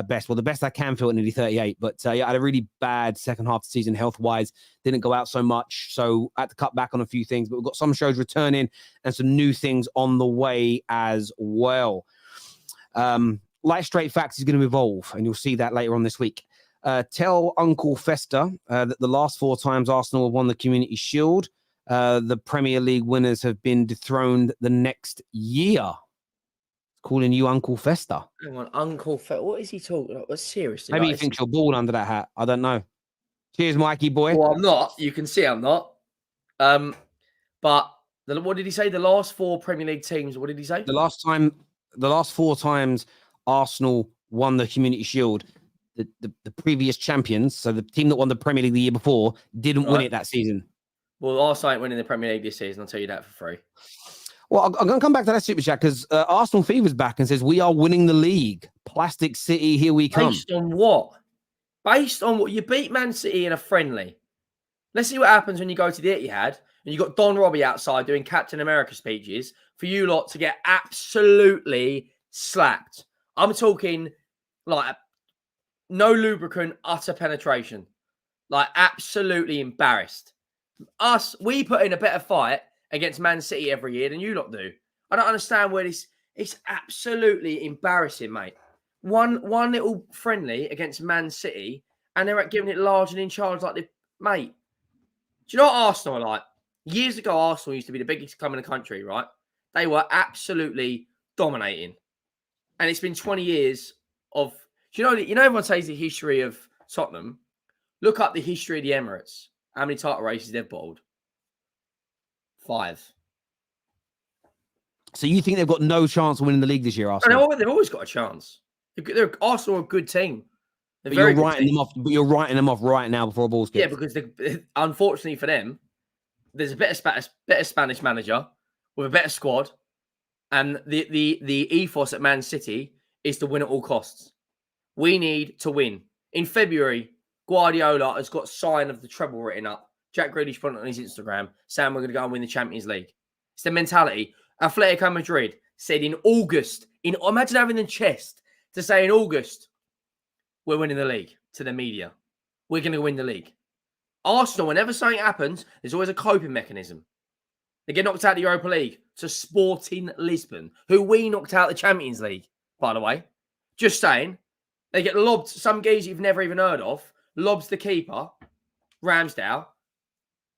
best. Well, the best I can feel at nearly 38. But I had a really bad second half of the season health-wise. Didn't go out so much. So I had to cut back on a few things. But we've got some shows returning and some new things on the way as well. Light Straight Facts is going to evolve. And you'll see that later on this week. Tell Uncle Fester that the last 4 times Arsenal have won the Community Shield, the Premier League winners have been dethroned the next year. Calling you Uncle Fester. Hang on, Uncle Fester. What is he talking about? Seriously. Maybe he thinks you're bald under that hat. I don't know. Cheers, Mikey boy. Well, I'm not. You can see I'm not. But what did he say? The last 4 Premier League teams. What did he say? The last 4 times Arsenal won the Community Shield, the previous champions, so the team that won the Premier League the year before, didn't win it that season. Well, Arsenal ain't winning the Premier League this season. I'll tell you that for free. Well, I'm going to come back to that super chat because Arsenal Fever's back and says, we are winning the league. Plastic City, here we come. Based on what? Based on what? You beat Man City in a friendly. Let's see what happens when you go to the Etihad and you got Don Robbie outside doing Captain America speeches for you lot to get absolutely slapped. I'm talking like no lubricant, utter penetration. Like absolutely embarrassed. We put in a better fight against Man City every year than you lot do. I don't understand where this... It's absolutely embarrassing, mate. One little friendly against Man City, and they're giving it large and in charge like this. Mate, do you know what Arsenal are like? Years ago, Arsenal used to be the biggest club in the country, right? They were absolutely dominating. And it's been 20 years of... You know everyone says the history of Tottenham. Look up the history of the Emirates. How many title races they've bottled? 5. So you think they've got no chance of winning the league this year, Arsenal? They've always got a chance. Arsenal are a good team. But you're writing them off right now before a ball's kicked. Yeah, because unfortunately for them, there's a better Spanish manager with a better squad, and the ethos at Man City is to win at all costs. We need to win. In February, Guardiola has got sign of the treble written up. Jack Grealish put it on his Instagram, saying we're going to go and win the Champions League. It's the mentality. Atletico Madrid said in August, imagine having the chest to say in August, we're winning the league to the media. We're going to win the league. Arsenal, whenever something happens, there's always a coping mechanism. They get knocked out of the Europa League to Sporting Lisbon, who we knocked out the Champions League, by the way. Just saying. They get lobbed, some geezer you've never even heard of, lobs the keeper, Ramsdale.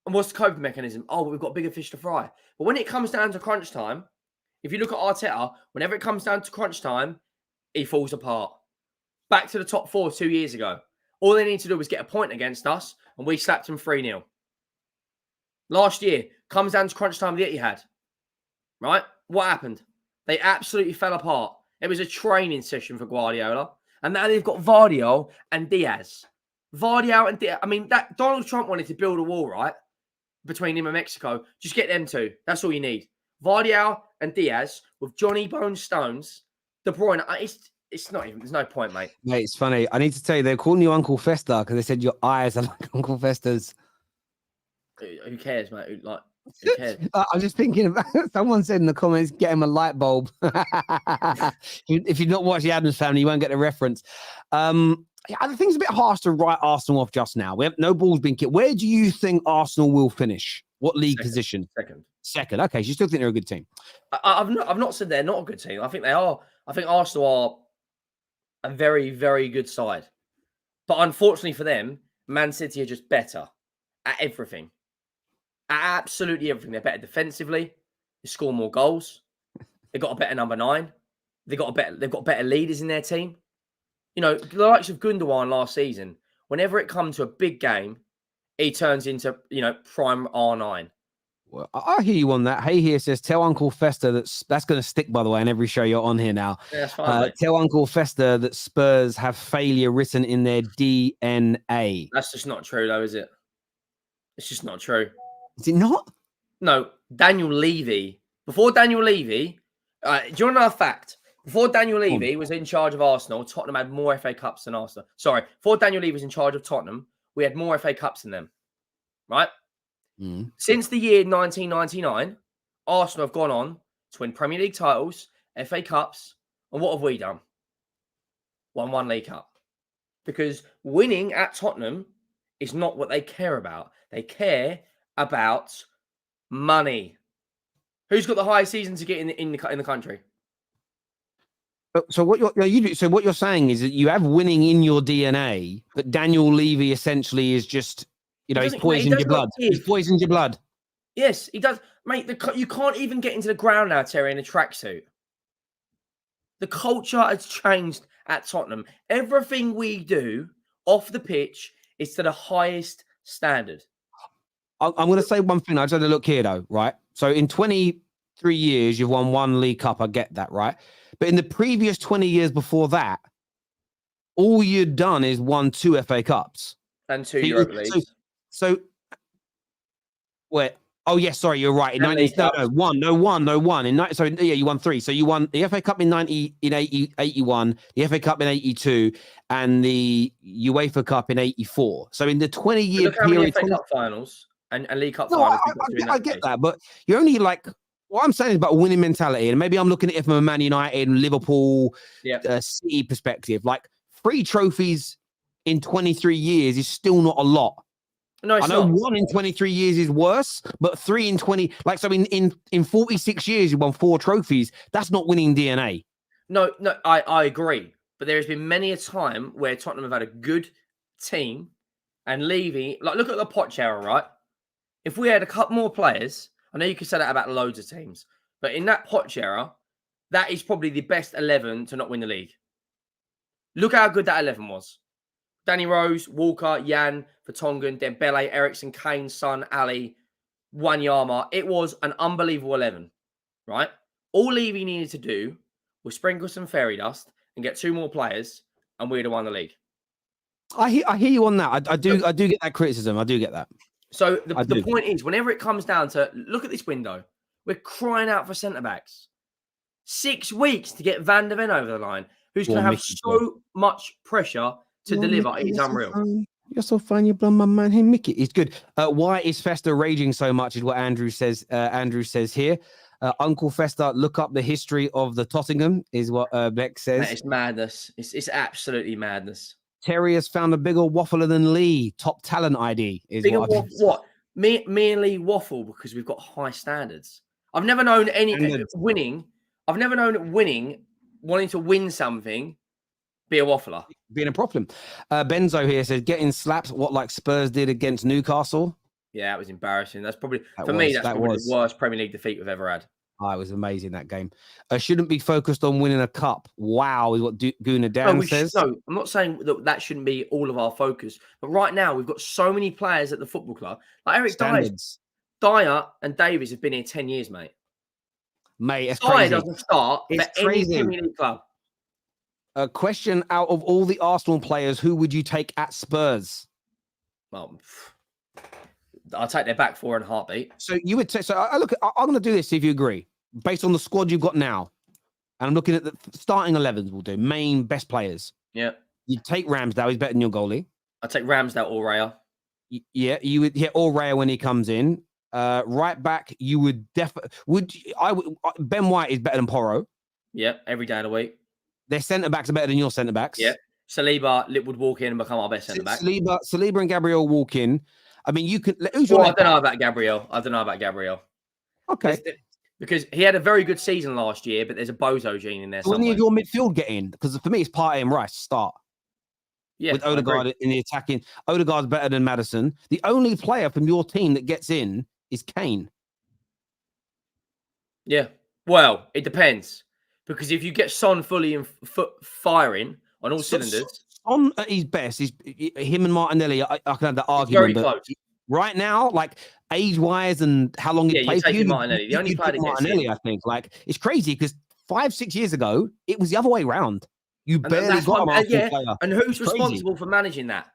And what's the coping mechanism? Oh, we've got bigger fish to fry. But when it comes down to crunch time, if you look at Arteta, whenever it comes down to crunch time, he falls apart. Back to the top 4 2 years ago. All they need to do was get a point against us, and we slapped them 3-0. Last year, comes down to crunch time with the Etihad. Right? What happened? They absolutely fell apart. It was a training session for Guardiola. And now they've got Vardiol and Diaz. Vardiol and Diaz. I mean, that Donald Trump wanted to build a wall, right? Between him and Mexico. Just get them two. That's all you need. Vardiol and Diaz with Johnny Bone Stones. De Bruyne. It's not even... There's no point, mate. Mate, it's funny. I need to tell you, they're calling you Uncle Fester because they said your eyes are like Uncle Fester's. Who cares, mate? Who cares? I'm just thinking about... Someone said in the comments, get him a light bulb. If you've not watched The Addams Family, you won't get the reference. I think it's a bit harsh to write Arsenal off just now. We have no ball's been kicked. Where do you think Arsenal will finish? What league position? Second. Okay, so you still think they're a good team? I've not said they're not a good team. I think they are. I think Arsenal are a very, very good side. But unfortunately for them, Man City are just better at everything. At absolutely everything. They're better defensively. They score more goals. They've got a better number 9. They've got better leaders in their team. You know, the likes of Gundogan last season, whenever it comes to a big game, he turns into, prime R9. Well, I hear you on that. Hey here says, tell Uncle Fester that's going to stick, by the way, in every show you're on here now. Yeah, that's fine, tell Uncle Fester that Spurs have failure written in their DNA. That's just not true, though, is it? It's just not true. Is it not? No, Daniel Levy. Before Daniel Levy, do you want to know a fact? Before Daniel Levy was in charge of Arsenal, Tottenham had more FA Cups than Arsenal. Sorry, before Daniel Levy was in charge of Tottenham, we had more FA Cups than them. Right? Since the year 1999, Arsenal have gone on to win Premier League titles, FA Cups, and what have we done? Won 1 League Cup. Because winning at Tottenham is not what they care about. They care about money. Who's got the highest season to get in the country? So what you're saying is that you have winning in your DNA, but Daniel Levy essentially is just, he's poisoned your blood. He's poisoned your blood. Yes, he does. Mate, you can't even get into the ground now, Terry, in a tracksuit. The culture has changed at Tottenham. Everything we do off the pitch is to the highest standard. I'm going to say one thing. I just had a look here, though, right? So in 23 years, you've won 1 League Cup. I get that, right? But in the previous 20 years before that, all you'd done is won 2 FA Cups. And 2 Europa Leagues. So wait. Oh, yes, sorry, you're right. In 90, no, one. You won 3. So you won the FA Cup in 81, the FA Cup in 82, and the UEFA Cup in 84. So in the 20-year look how period, many FA Cup finals and League Cup no, finals. I get that, but you're only like, what I'm saying is about winning mentality, and maybe I'm looking at it from a Man United, Liverpool, City perspective. Like 3 trophies in 23 years is still not a lot. No, I know 1 in 23 years is worse, but 3 in 20, in 46 years, you won 4 trophies. That's not winning DNA. No, I agree. But there has been many a time where Tottenham have had a good team and Levy, look at the Poch era, right? If we had a couple more players, I know you could say that about loads of teams, but in that Poch era, that is probably the best 11 to not win the league. Look how good that 11 was. Danny Rose, Walker, Jan, Vertonghen, Dembele, Eriksen, Kane, Son, Ali, Wanyama. It was an unbelievable 11, right? All Levy needed to do was sprinkle some fairy dust and get 2 more players, and we'd have won the league. I hear you on that. I do get that criticism. I do get that. So the point is, whenever it comes down to, look at this window, we're crying out for centre-backs. 6 weeks to get Van der Ven over the line, who's going to have so much pressure to deliver. It is unreal. You're so fine. You blow my mind. Hey, Mickey, it's good. Why is Fester raging so much is what Andrew says. Andrew says here. Uncle Fester, look up the history of the Tottenham, is what Beck says. It's madness. It's absolutely madness. Terry has found a bigger waffler than Lee. Top talent ID is bigger what? Me and Lee waffle because we've got high standards. I've never known winning. I've never known winning, wanting to win something, be a waffler. Being a problem. Benzo here says, getting slapped, what like Spurs did against Newcastle. Yeah, it was embarrassing. That's probably, the worst Premier League defeat we've ever had. Oh, it was amazing, that game. Shouldn't be focused on winning a cup. Wow, is what Guna Dan says. No, I'm not saying that shouldn't be all of our focus. But right now, we've got so many players at the football club. Like Eric Dyer and Davies have been here 10 years, mate. Mate, it's crazy. Dyer doesn't start for any Premier League club. A question, out of all the Arsenal players, who would you take at Spurs? Well, I'll take their back 4 in a heartbeat. So you would take. So I'm going to do this. See if you agree, based on the squad you've got now, and I'm looking at the starting 11s. We'll do main best players. Yeah, you take Ramsdale. He's better than your goalie. I take Ramsdale or Raya. Yeah, you would. Yeah, or Raya when he comes in. Right back, you would definitely. Ben White is better than Porro. Yeah, every day of the week. Their centre backs are better than your centre backs. Yeah, Saliba would walk in and become our best centre back. Saliba and Gabriel walk in. I mean, you can. Who's your Well, I left don't know back? about Gabriel. Okay. Because he had a very good season last year, but there's a bozo gene in there So somewhere. any of your midfield get in? Because for me, it's Partey and Rice start. Yeah, with Odegaard in the attacking. Odegaard's better than Maddison. The only player from your team that gets in is Kane. Yeah. Well, it depends. Because if you get Son fully and firing on all cylinders. Son at his best, him and Martinelli, I can have that argument. Very close. Right now, like age-wise and how long he played for you, Martinelli. The only player that Martinelli, I think. Like, it's crazy because 5-6 years ago, it was the other way around. You barely got an Arsenal player. And who's responsible for managing that?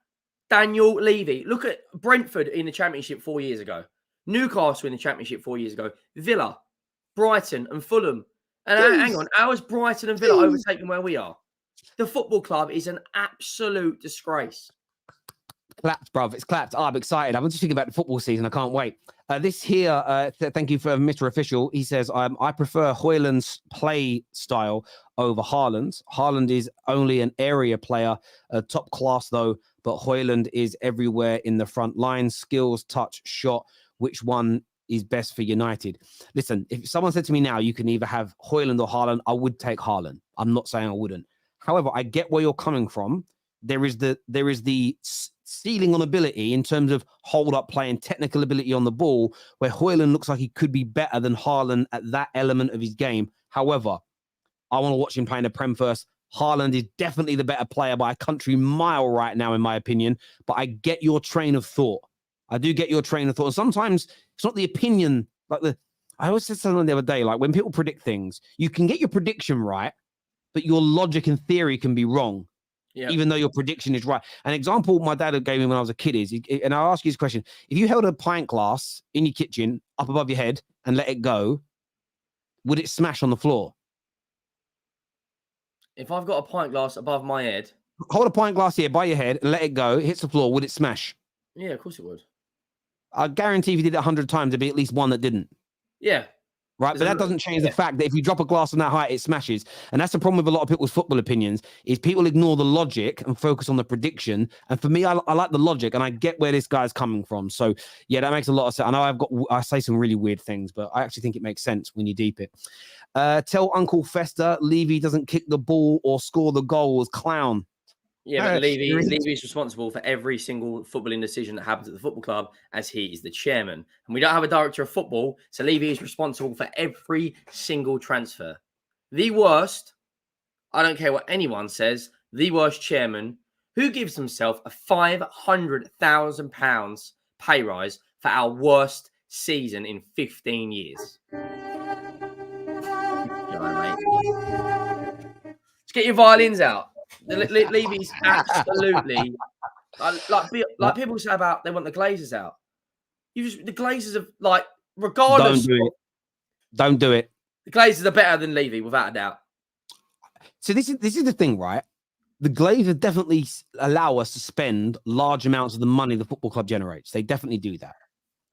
Daniel Levy. Look at Brentford in the Championship 4 years ago. Newcastle in the Championship 4 years ago. Villa, Brighton and Fulham. And hang on, how is Brighton and Villa overtaking where we are? The football club is an absolute disgrace. Clapped, bruv. It's clapped. I'm excited. I'm just thinking about the football season. I can't wait. This here, thank you for Mr. Official. He says, I prefer Hojlund's play style over Haaland's. Haaland is only an area player, top class though, but Hojlund is everywhere in the front line. Skills, touch, shot. Which one is best for United? Listen, if someone said to me now, you can either have Hojlund or Haaland, I would take Haaland. I'm not saying I wouldn't. However, I get where you're coming from. There is the ceiling on ability in terms of hold-up play and technical ability on the ball, where Hojlund looks like he could be better than Haaland at that element of his game. However, I want to watch him play in the Prem first. Haaland is definitely the better player by a country mile right now, in my opinion. But I get your train of thought. I do get your train of thought. And sometimes it's not the opinion. I always said something the other day, like when people predict things, you can get your prediction right, but your logic and theory can be wrong. Yeah. Even though your prediction is right. An example my dad gave me when I was a kid is, and I'll ask you this question, if you held a pint glass in your kitchen up above your head and let it go, would it smash on the floor? If I've got a pint glass above my head. Hold a pint glass here by your head and let it go, it hits the floor, would it smash? Yeah, of course it would. I guarantee if you did it 100 times, there'd be at least one that didn't. Yeah. Right, but that doesn't change the fact that if you drop a glass on that height, it smashes. And that's the problem with a lot of people's football opinions, is people ignore the logic and focus on the prediction. And for me, I like the logic, and I get where this guy's coming from. So, yeah, that makes a lot of sense. I know I say some really weird things, but I actually think it makes sense when you deep it. Tell Uncle Fester, Levy doesn't kick the ball or score the goals, clown. Yeah, but Levy is responsible for every single footballing decision that happens at the football club, as he is the chairman. And we don't have a director of football, so Levy is responsible for every single transfer. The worst, I don't care what anyone says, the worst chairman who gives himself a £500,000 pay rise for our worst season in 15 years. Let's get your violins out. Levy's absolutely like people say about they want the Glazers out. The Glazers are like, regardless. Don't do it. The Glazers are better than Levy, without a doubt. So this is the thing, right? The Glazers definitely allow us to spend large amounts of the money the football club generates. They definitely do that.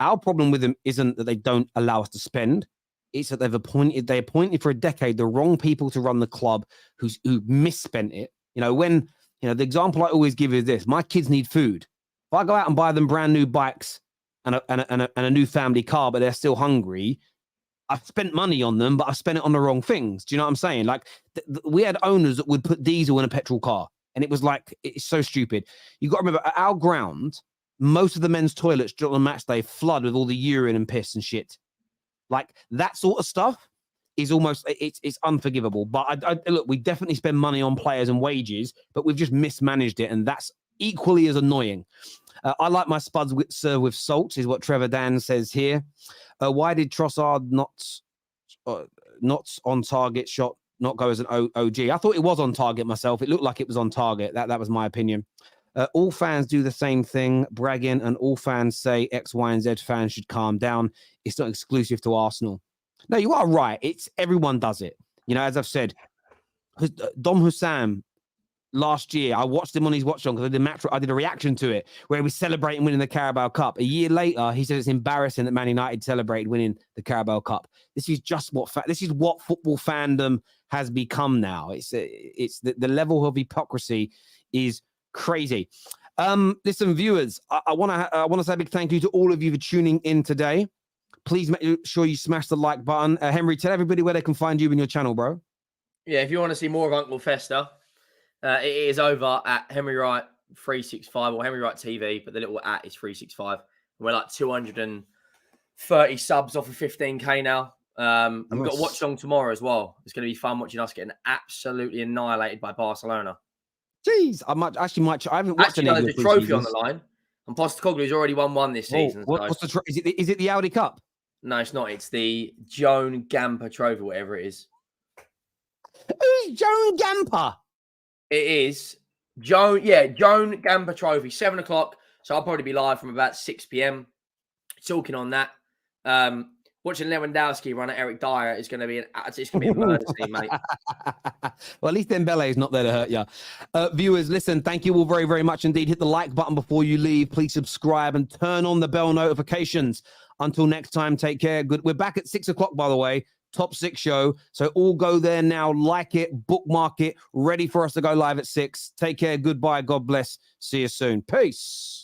Our problem with them isn't that they don't allow us to spend. It's that they appointed for a decade the wrong people to run the club who misspent it. The example I always give is this: my kids need food. If I go out and buy them brand new bikes and a new family car, but they're still hungry, I've spent money on them, but I've spent it on the wrong things. Do you know what I'm saying? Like we had owners that would put diesel in a petrol car, and it was like, it's so stupid. You got to remember, at our ground, most of the men's toilets during the match day flood with all the urine and piss and shit. Like that sort of stuff is almost, it's unforgivable. But look, we definitely spend money on players and wages, but we've just mismanaged it, and that's equally as annoying. I like my spuds served with salt, is what Trevor Dan says here. Why did Trossard not on target shot not go as an OG? I thought it was on target myself. It looked like it was on target. That was my opinion. All fans do the same thing, bragging, and all fans say X, Y, and Z fans should calm down. It's not exclusive to Arsenal. No, you are right. Everyone does it. As I've said, Dom Hussam last year. I watched him on his watch on because I did a reaction to it where he was celebrating winning the Carabao Cup. A year later, he said it's embarrassing that Man United celebrated winning the Carabao Cup. This is just what football fandom has become now. It's the level of hypocrisy is crazy. Listen, viewers, I want to say a big thank you to all of you for tuning in today. Please make sure you smash the like button. Henry, tell everybody where they can find you in your channel, bro. Yeah, if you want to see more of Uncle Fester, it is over at Henry Wright 365 or Henry Wright TV, but the little at is 365. We're like 230 subs off of 15K now. And we've got a watch along tomorrow as well. It's going to be fun watching us getting absolutely annihilated by Barcelona. Jeez, I haven't watched any of there's a trophy on the line, and Postecoglou's already won one this season. What's the is it the Audi Cup? No, it's not. It's the Joan Gamper Trophy, whatever it is. Who's Joan Gamper? It is Joan Gamper Trophy, 7 o'clock. So I'll probably be live from about 6 p.m. talking on that. Watching Lewandowski run at Eric Dyer is going to be a murder scene, mate. Well, at least Dembele is not there to hurt you. Viewers, listen, thank you all very, very much indeed. Hit the like button before you leave. Please subscribe and turn on the bell notifications. Until next time, take care. Good. We're back at 6 o'clock, by the way. Top 6 show. So all go there now. Like it, bookmark it. Ready for us to go live at 6. Take care. Goodbye. God bless. See you soon. Peace.